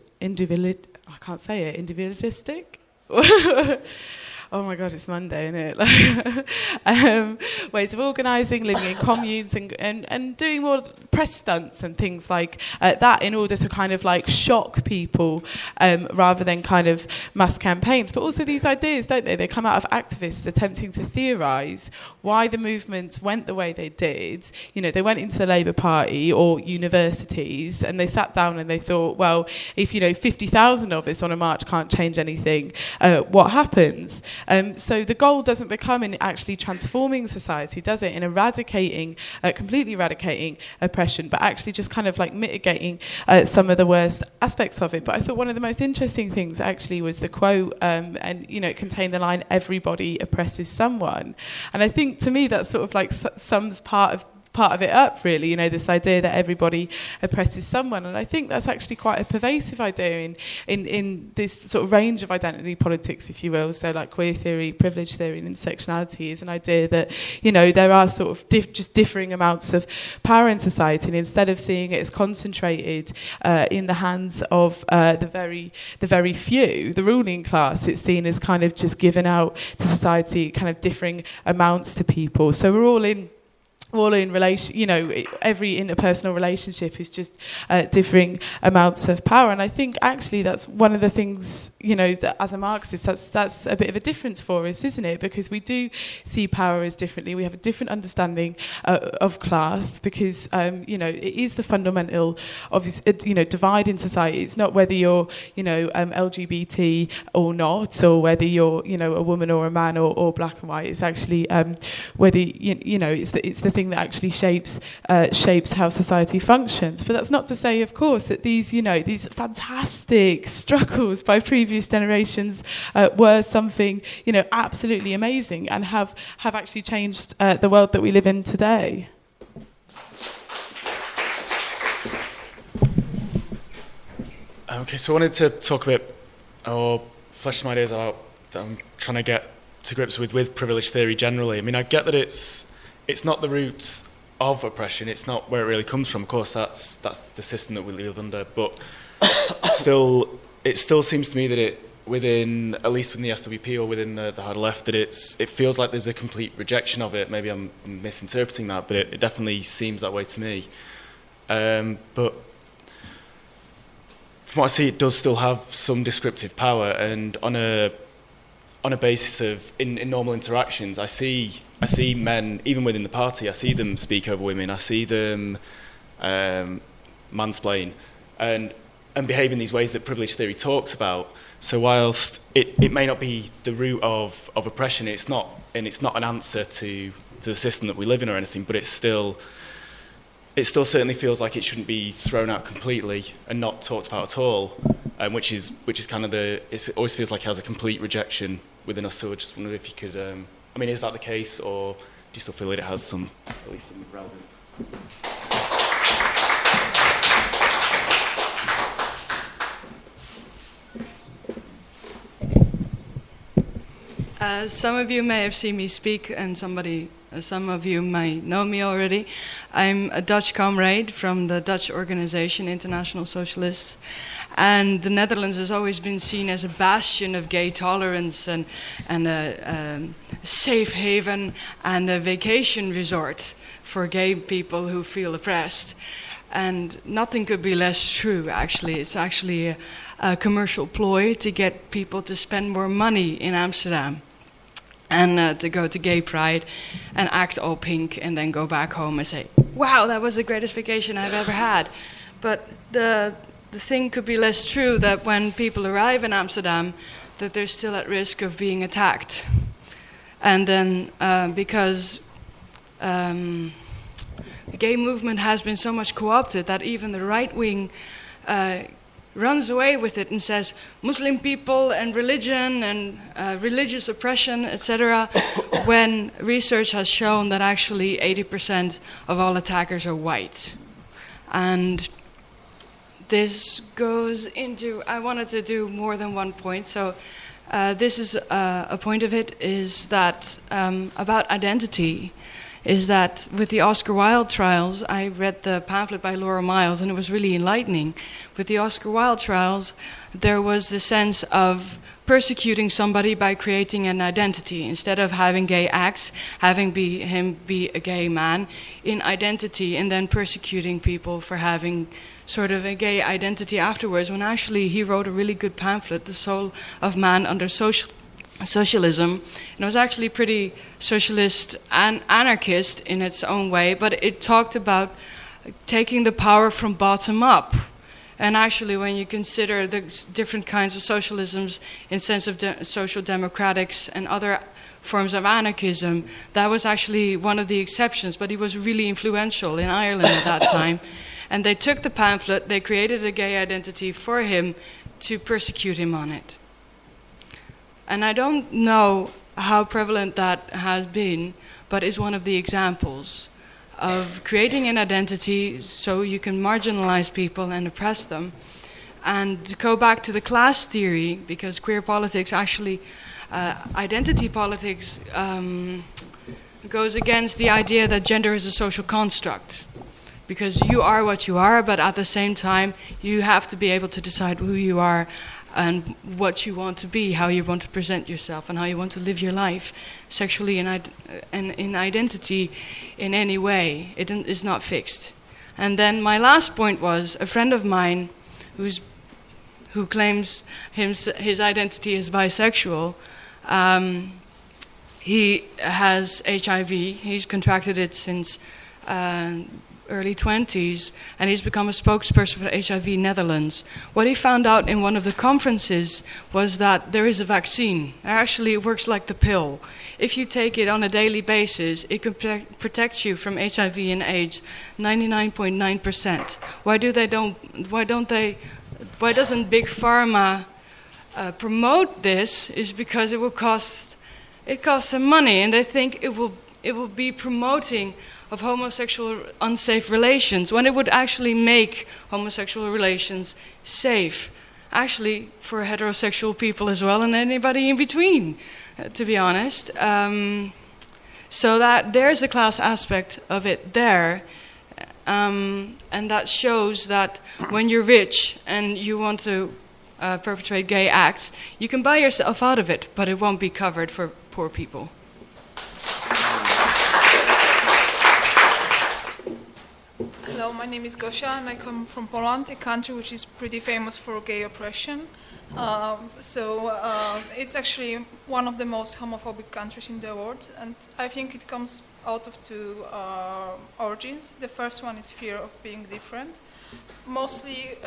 F: Oh my God, it's Monday, isn't it? Ways of organising, living in communes, and doing more press stunts and things like that in order to kind of like shock people rather than kind of mass campaigns. But also these ideas, don't they? They come out of activists attempting to theorise why the movements went the way they did. You know, they went into the Labour Party or universities and they sat down and they thought, well, if 50,000 of us on a march can't change anything, what happens? So the goal doesn't become in actually transforming society, does it? In completely eradicating oppression, but actually just kind of like mitigating some of the worst aspects of it. But I thought one of the most interesting things actually was the quote, and it contained the line, "Everybody oppresses someone." And I think to me that sort of like sums part of it up, really, this idea that everybody oppresses someone. And I think that's actually quite a pervasive idea in this sort of range of identity politics, if you will. So like queer theory, privilege theory, and intersectionality is an idea that, there are sort of just differing amounts of power in society, and instead of seeing it as concentrated in the hands of the very few, the ruling class, it's seen as kind of just given out to society, kind of differing amounts to people. So we're all in relation, every interpersonal relationship is just differing amounts of power. And I think actually that's one of the things, that as a Marxist, that's a bit of a difference for us, isn't it? Because we do see power as differently. We have a different understanding of class, because, it is the fundamental, divide in society. It's not whether you're, LGBT or not, or whether you're, a woman or a man or black and white. It's actually whether, it's the thing that actually shapes how society functions. But that's not to say, of course, that these fantastic struggles by previous generations were something absolutely amazing, and have actually changed the world that we live in today.
G: Okay, so I wanted to talk a bit, or flesh some ideas out that I'm trying to get to grips with privilege theory generally. I mean, I get that it's not the root of oppression, it's not where it really comes from. Of course, that's the system that we live under, but it still seems to me that it, within, at least within the SWP or within the hard left, that it feels like there's a complete rejection of it. Maybe I'm misinterpreting that, but it definitely seems that way to me. But from what I see, it does still have some descriptive power, and on a basis of in normal interactions, I see men, even within the party, I see them speak over women, I see them mansplain and behave in these ways that privilege theory talks about. So whilst it may not be the root of oppression, it's not an answer to the system that we live in or anything, but it still certainly feels like it shouldn't be thrown out completely and not talked about at all, which is kind of it always feels like it has a complete rejection within us. So I just wondered if you could, is that the case, or do you still feel that it has at least some relevance?
H: Some of you may have seen me speak, and some of you may know me already. I'm a Dutch comrade from the Dutch organization International Socialists. And the Netherlands has always been seen as a bastion of gay tolerance and a safe haven and a vacation resort for gay people who feel oppressed. And nothing could be less true, actually. It's actually a commercial ploy to get people to spend more money in Amsterdam and to go to gay pride and act all pink and then go back home and say, wow, that was the greatest vacation I've ever had. But the thing could be less true, that when people arrive in Amsterdam, that they're still at risk of being attacked. And then because the gay movement has been so much co-opted that even the right wing runs away with it and says Muslim people and religion and religious oppression, etc., when research has shown that actually 80% of all attackers are white. And this goes into, I wanted to do more than one point, so this is a point of it, is that about identity, is that with the Oscar Wilde trials, I read the pamphlet by Laura Miles and it was really enlightening. With the Oscar Wilde trials, there was the sense of persecuting somebody by creating an identity. Instead of having gay acts, having him be a gay man in identity, and then persecuting people for having sort of a gay identity afterwards, when actually he wrote a really good pamphlet, The Soul of Man Under Socialism. And it was actually pretty socialist and anarchist in its own way, but it talked about taking the power from bottom up. And actually, when you consider the different kinds of socialisms in sense of social democratics and other forms of anarchism, that was actually one of the exceptions, but he was really influential in Ireland at that time. And they took the pamphlet, they created a gay identity for him to persecute him on it. And I don't know how prevalent that has been, but it's one of the examples of creating an identity so you can marginalize people and oppress them. And to go back to the class theory, because queer politics actually, identity politics goes against the idea that gender is a social construct. Because you are what you are, but at the same time, you have to be able to decide who you are and what you want to be, how you want to present yourself, and how you want to live your life sexually and in identity in any way. It is not fixed. And then my last point was a friend of mine who claims his identity as bisexual. He has HIV. He's contracted it since early 20s, and he's become a spokesperson for HIV Netherlands. What he found out in one of the conferences was that there is a vaccine. Actually, it works like the pill. If you take it on a daily basis, it can protect you from HIV and AIDS 99.9%. Why doesn't Big Pharma promote this? Is because it costs them money, and they think it will be promoting of homosexual unsafe relations, when it would actually make homosexual relations safe, actually for heterosexual people as well, and anybody in between, to be honest. So that there's a class aspect of it there, and that shows that when you're rich and you want to perpetrate gay acts, you can buy yourself out of it, but it won't be covered for poor people.
I: Hello, my name is Gosia and I come from Poland, a country which is pretty famous for gay oppression. It's actually one of the most homophobic countries in the world, and I think it comes out of two origins. The first one is fear of being different. Mostly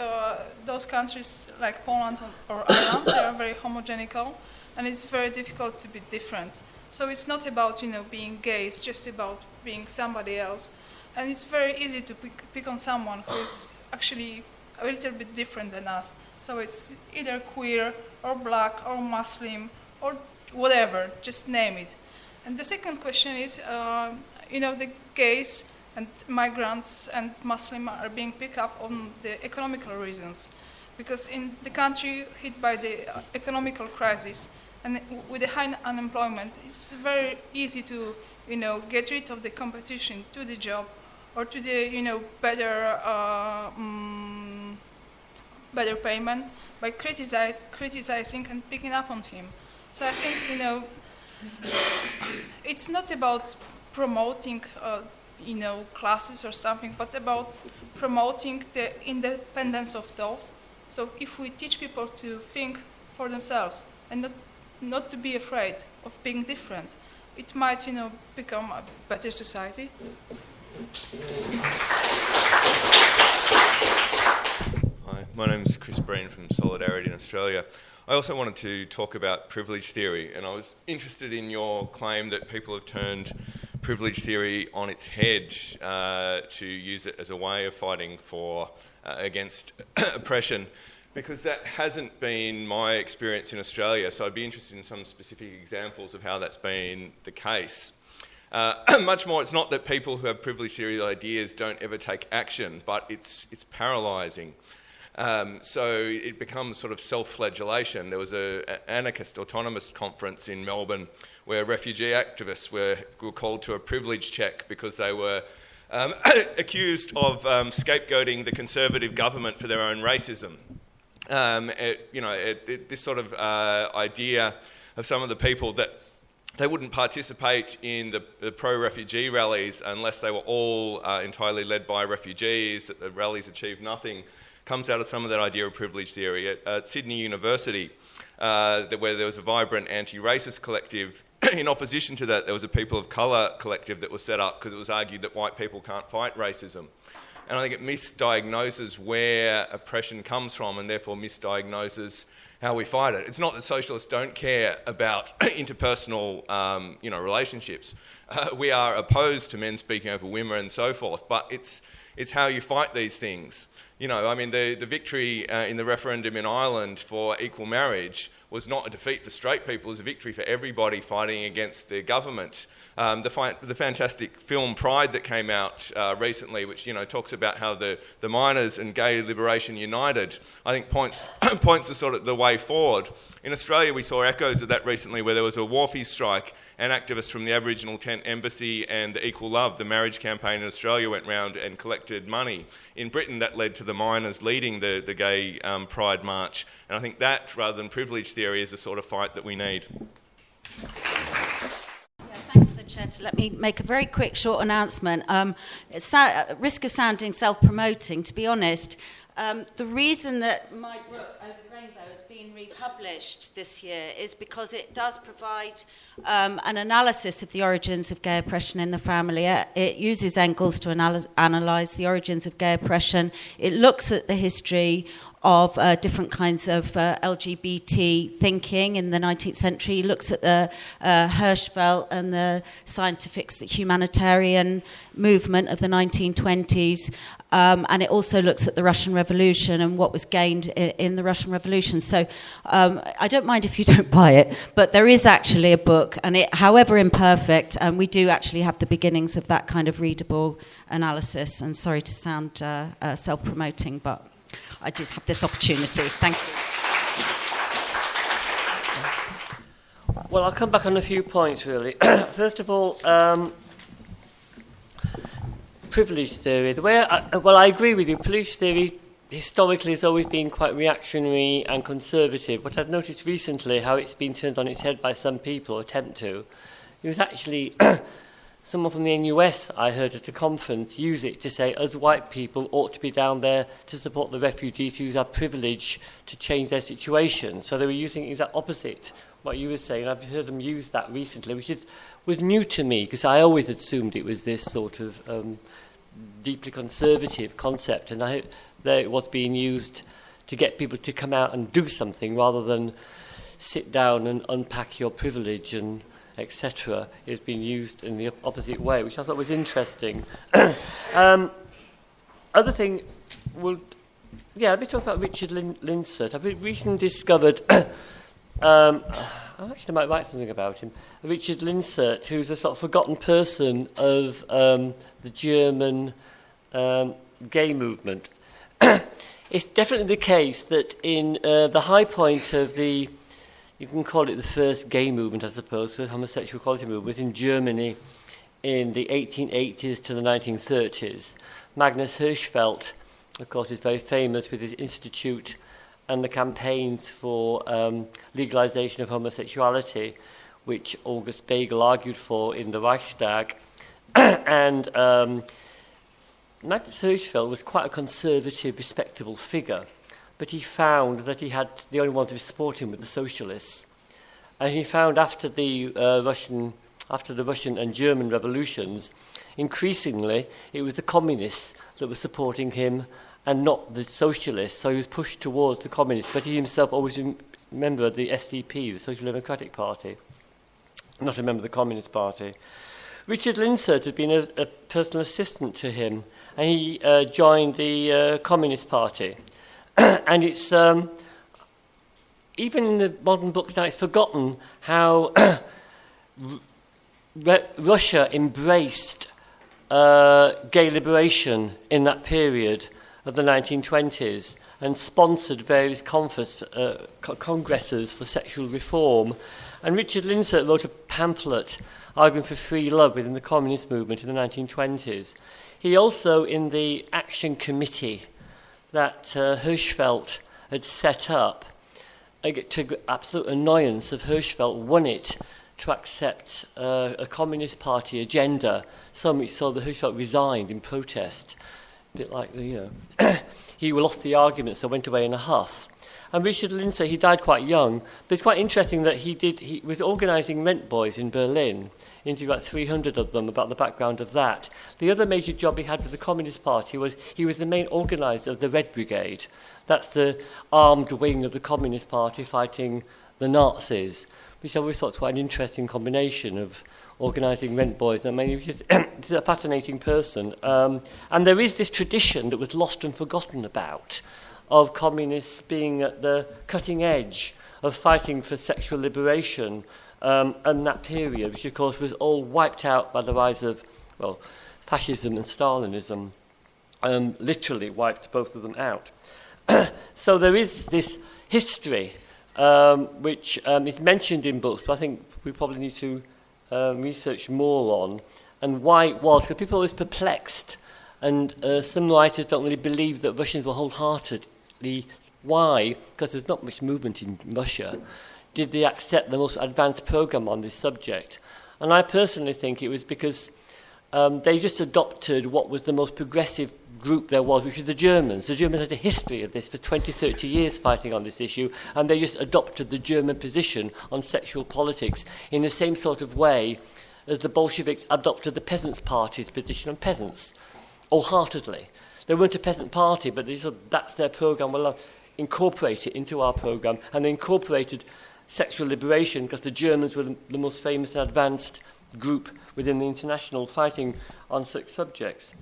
I: those countries like Poland or Ireland, they are very homogenical, and it's very difficult to be different. So it's not about being gay, it's just about being somebody else. And it's very easy to pick on someone who is actually a little bit different than us. So it's either queer or black or Muslim or whatever, just name it. And the second question is, the gays and migrants and Muslims are being picked up on the economical reasons. Because in the country hit by the economical crisis, and with the high unemployment, it's very easy to, get rid of the competition to the job or to the, better payment by criticizing and picking up on him. So I think, it's not about promoting, classes or something, but about promoting the independence of thought. So if we teach people to think for themselves and not to be afraid of being different, it might, become a better society.
J: Hi, my name is Chris Breen from Solidarity in Australia. I also wanted to talk about privilege theory, and I was interested in your claim that people have turned privilege theory on its head to use it as a way of fighting against oppression, because that hasn't been my experience in Australia, so I'd be interested in some specific examples of how that's been the case. Much more, it's not that people who have privilege theory ideas don't ever take action, but it's paralysing. So it becomes sort of self-flagellation. There was an anarchist autonomous conference in Melbourne where refugee activists were called to a privilege check because they were accused of scapegoating the Conservative government for their own racism. This sort of idea of some of the people that they wouldn't participate in the pro-refugee rallies unless they were all entirely led by refugees, that the rallies achieved nothing, comes out of some of that idea of privilege theory. At Sydney University, where there was a vibrant anti-racist collective, in opposition to that, there was a people of colour collective that was set up because it was argued that white people can't fight racism. And I think it misdiagnoses where oppression comes from and therefore misdiagnoses how we fight it. It's not that socialists don't care about interpersonal relationships. We are opposed to men speaking over women and so forth, but it's how you fight these things. The victory in the referendum in Ireland for equal marriage was not a defeat for straight people, it was a victory for everybody fighting against the government. The fantastic film Pride that came out recently, which talks about how the miners and Gay Liberation United, I think points to sort of the way forward. In Australia, we saw echoes of that recently, where there was a wharfies strike, and activists from the Aboriginal Tent Embassy and the Equal Love, the marriage campaign in Australia, went round and collected money. In Britain, that led to the miners leading the Gay Pride March. And I think that, rather than privilege theory, is the sort of fight that we need.
E: Thanks to the Chair. Let me make a very quick, short announcement. It's at risk of sounding self-promoting, to be honest. The reason that my book, Over the Rainbow, has been republished this year is because it does provide an analysis of the origins of gay oppression in the family. It uses Engels to analyse the origins of gay oppression. It looks at the history of different kinds of LGBT thinking in the 19th century. It looks at the Hirschfeld and the scientific humanitarian movement of the 1920s. And it also looks at the Russian Revolution and what was gained in the Russian Revolution. So I don't mind if you don't buy it, but there is actually a book, and it, however imperfect, we do actually have the beginnings of that kind of readable analysis. And sorry to sound self-promoting, but I just have this opportunity. Thank you.
A: Well, I'll come back on a few points, really. First of all, privilege theory. I agree with you. Privilege theory historically has always been quite reactionary and conservative, but I've noticed recently how it's been turned on its head by some people, attempt to. It was actually someone from the NUS I heard at a conference use it to say us white people ought to be down there to support the refugees who use our privilege to change their situation. So they were using the exact opposite what you were saying. I've heard them use that recently, which was new to me, because I always assumed it was this sort of deeply conservative concept, and I hope that it was being used to get people to come out and do something rather than sit down and unpack your privilege and etc. Is being used in the opposite way, which I thought was interesting. Other thing, let me talk about Richard Linsert. I've recently discovered, I might write something about him, Richard Linsert, who's a sort of forgotten person of the German gay movement. It's definitely the case that in the high point of the you can call it the first gay movement, I suppose, the homosexual equality movement, was in Germany in the 1880s to the 1930s. Magnus Hirschfeld, of course, is very famous with his institute and the campaigns for legalization of homosexuality, which August Begel argued for in the Reichstag. And Magnus Hirschfeld was quite a conservative, respectable figure, but he found that he had the only ones who support him were the socialists. And he found after the Russian and German revolutions, increasingly it was the communists that were supporting him and not the socialists. So he was pushed towards the communists, but he himself always a member of the SDP, the Social Democratic Party, not a member of the Communist Party. Richard Linsert had been a personal assistant to him, and he joined the Communist Party. And it's, even in the modern books now, it's forgotten how Russia embraced gay liberation in that period of the 1920s and sponsored various congresses for sexual reform. And Richard Linsert wrote a pamphlet arguing for free love within the communist movement in the 1920s. He also, in the action committee that Hirschfeld had set up, to absolute annoyance of Hirschfeld, won it to accept a Communist Party agenda, so much so that Hirschfeld resigned in protest. A bit like, he lost the argument, so went away in a huff. And Richard Linsert, he died quite young, but it's quite interesting that he was organising rent boys in Berlin, interviewed about 300 of them about the background of that. The other major job he had with the Communist Party was he was the main organiser of the Red Brigade. That's the armed wing of the Communist Party fighting the Nazis, which I always thought was quite an interesting combination of organising rent boys. I mean, he's a fascinating person. And there is this tradition that was lost and forgotten about, of communists being at the cutting edge of fighting for sexual liberation and that period, which of course was all wiped out by the rise of, well, fascism and Stalinism, literally wiped both of them out. So there is this history which is mentioned in books, but I think we probably need to research more on, and why it was, because people are always perplexed, and some writers don't really believe that Russians were wholeheartedly. Why? Because there's not much movement in Russia. Did they accept the most advanced program on this subject? And I personally think it was because they just adopted what was the most progressive group there was, which was the Germans. The Germans had a history of this for 20, 30 years fighting on this issue, and they just adopted the German position on sexual politics in the same sort of way as the Bolsheviks adopted the Peasants' Party's position on peasants, wholeheartedly. They weren't a peasant party, but they said that's their program. We'll incorporate it into our program, and they incorporated sexual liberation because the Germans were the most famous and advanced group within the international fighting on such subjects.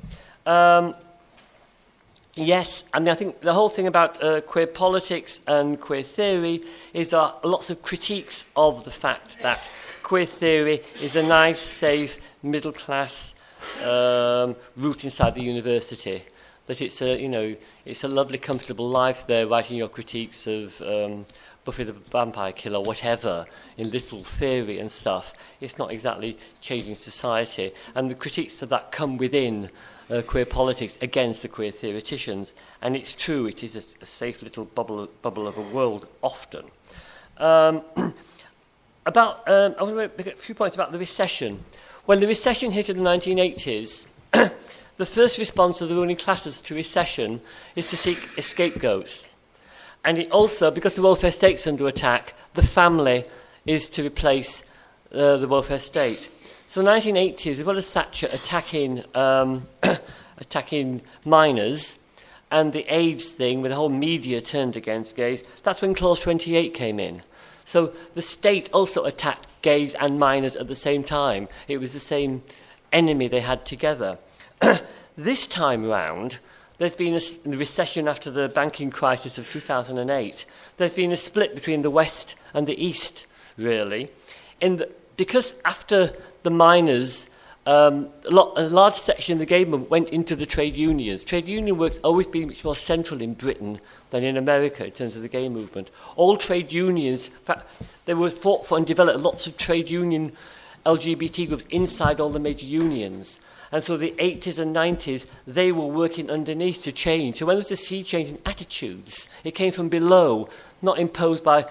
A: Yes, and I think the whole thing about queer politics and queer theory is there are lots of critiques of the fact that queer theory is a nice, safe, middle-class route inside the university. That it's a lovely, comfortable life there, writing your critiques of Buffy the Vampire Killer, whatever, in literal theory and stuff. It's not exactly changing society. And the critiques of that come within queer politics against the queer theoreticians. And it's true, it is a safe little bubble of a world, often. I want to make a few points about the recession. When the recession hit in the 1980s, the first response of the ruling classes to recession is to seek scapegoats. And it also, because the welfare state's under attack, the family is to replace the welfare state. So in the 1980s, as well as Thatcher attacking minors and the AIDS thing, where the whole media turned against gays, that's when Clause 28 came in. So the state also attacked gays and minors at the same time. It was the same enemy they had together. This time round, there's been a recession after the banking crisis of 2008. There's been a split between the West and the East, really. Because after the miners a large section of the gay movement went into the trade unions. Trade union work's always been much more central in Britain than in America in terms of the gay movement. All trade unions, in fact, they were fought for and developed lots of trade union LGBT groups inside all the major unions. And so the 80s and 90s, they were working underneath to change. So when there was a sea change in attitudes, it came from below, not imposed by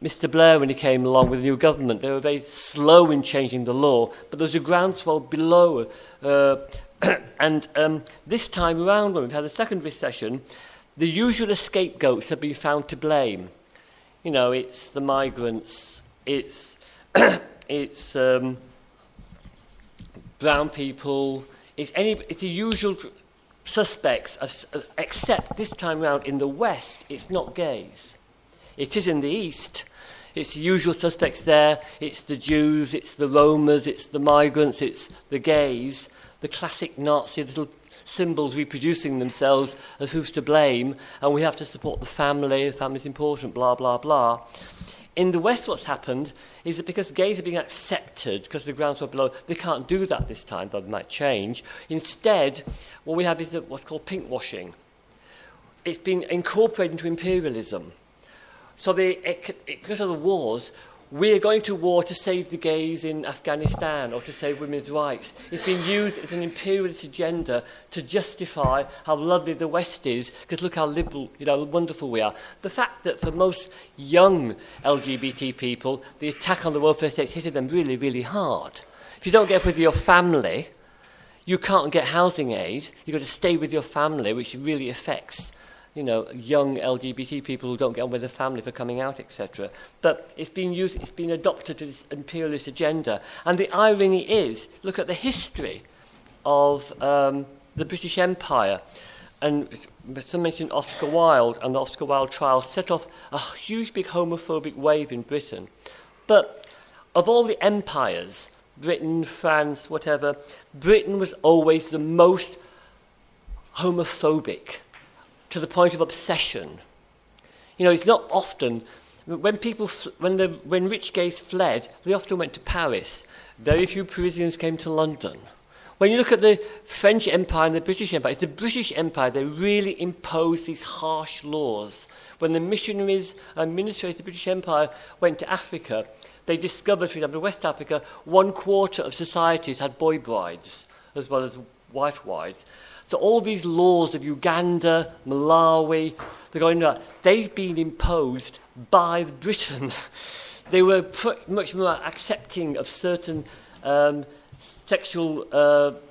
A: Mr. Blair when he came along with the new government. They were very slow in changing the law, but there was a groundswell below. And this time around, when we've had a second recession, the usual scapegoats have been found to blame. You know, it's the migrants, it's brown people, it's the usual suspects, except this time around in the West, it's not gays. It is in the East. It's the usual suspects there. It's the Jews, it's the Romas, it's the migrants, it's the gays, the classic Nazi little symbols reproducing themselves as who's to blame, and we have to support the family's important, blah, blah, blah. In the West, what's happened is that because gays are being accepted, because the grounds were below, they can't do that this time, though it might change. Instead, what we have is what's called pinkwashing. It's been incorporated into imperialism. So because of the wars, we're going to war to save the gays in Afghanistan or to save women's rights. It's been used as an imperialist agenda to justify how lovely the West is, because look how liberal, wonderful we are. The fact that for most young LGBT people, the attack on the welfare state's hitting them really, really hard. If you don't get up with your family, you can't get housing aid. You've got to stay with your family, which really affects young LGBT people who don't get on with their family for coming out, etc. But it's been adopted to this imperialist agenda. And the irony is, look at the history of the British Empire. And some mentioned Oscar Wilde, and the Oscar Wilde trial set off a huge, big homophobic wave in Britain. But of all the empires, Britain, France, whatever, Britain was always the most homophobic, to the point of obsession. It's not often when rich gays fled, they often went to Paris. Very few Parisians came to London. When you look at the French Empire and the British Empire, it's the British Empire that really imposed these harsh laws. When the missionaries and administrators of the British Empire went to Africa, they discovered, for example, in West Africa, 1/4 of societies had boy brides as well as wife wives. So all these laws of Uganda, Malawi, they've been imposed by Britain. They were much more accepting of certain sexual,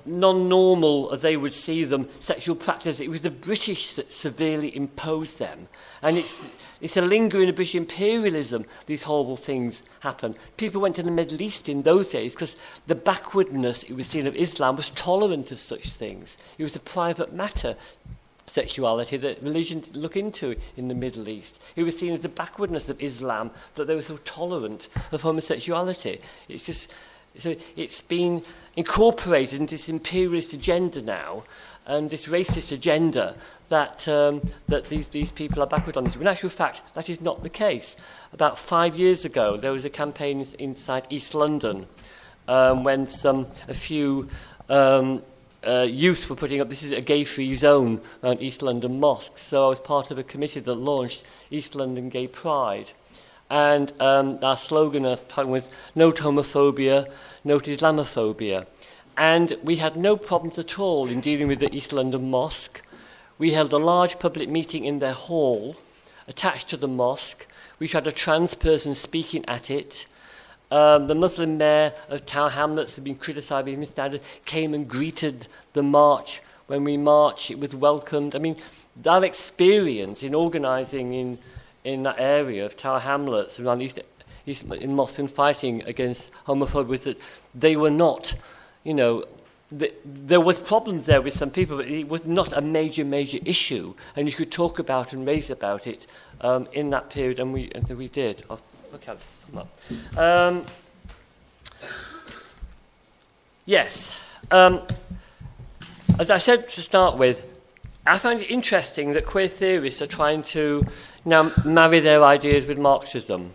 A: non-normal, as they would see them, sexual practices. It was the British that severely imposed them. And it's a lingering of British imperialism, these horrible things happen. People went to the Middle East in those days because the backwardness, it was seen, of Islam was tolerant of such things. It was the private matter sexuality that religion didn't look into in the Middle East. It was seen as the backwardness of Islam that they were so tolerant of homosexuality. It's been incorporated into this imperialist agenda now, and this racist agenda that these people are backward on this. In actual fact, that is not the case. About 5 years ago, there was a campaign inside East London when a few youth were putting up, this is a gay-free zone around East London mosques. So I was part of a committee that launched East London Gay Pride. And our slogan was "No to homophobia, no to Islamophobia." And we had no problems at all in dealing with the East London Mosque. We held a large public meeting in their hall, attached to the mosque. We had a trans person speaking at it. The Muslim mayor of Tower Hamlets, had been criticised by misstandard, came and greeted the march. When we marched, it was welcomed. I mean, our experience in organising in that area of Tower Hamlets around East in mosques and fighting against homophobia was that they were not, there was problems there with some people, but it was not a major issue, and you could talk about and raise about it in that period, and we did. I'll look at this up. Yes. As I said to start with, I find it interesting that queer theorists are trying to now marry their ideas with Marxism.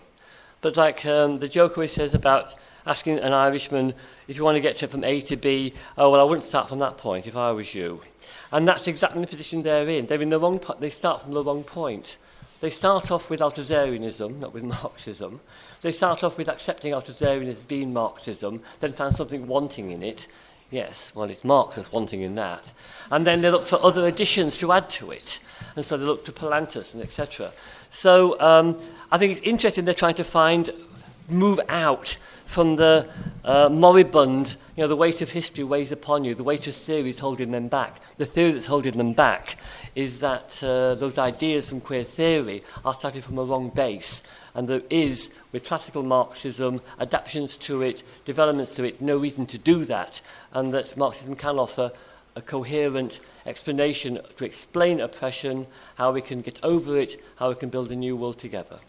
A: But like the joke always says about asking an Irishman, if you want to get from A to B, oh, well, I wouldn't start from that point if I was you. And that's exactly the position they're in. They're in the wrong. They start from the wrong point. They start off with Althusserianism, not with Marxism. They start off with accepting Althusserianism as being Marxism, then find something wanting in it. Yes, well, it's Marx that's wanting in that. And then they look for other additions to add to it. And so they look to Palantus and etc. So I think it's interesting they're trying to move out from the moribund, the weight of history weighs upon you, the weight of theory is holding them back. The theory that's holding them back is that those ideas from queer theory are starting from a wrong base. And there is, with classical Marxism, adaptations to it, developments to it, no reason to do that. And that Marxism can offer a coherent explanation to explain oppression, how we can get over it, how we can build a new world together.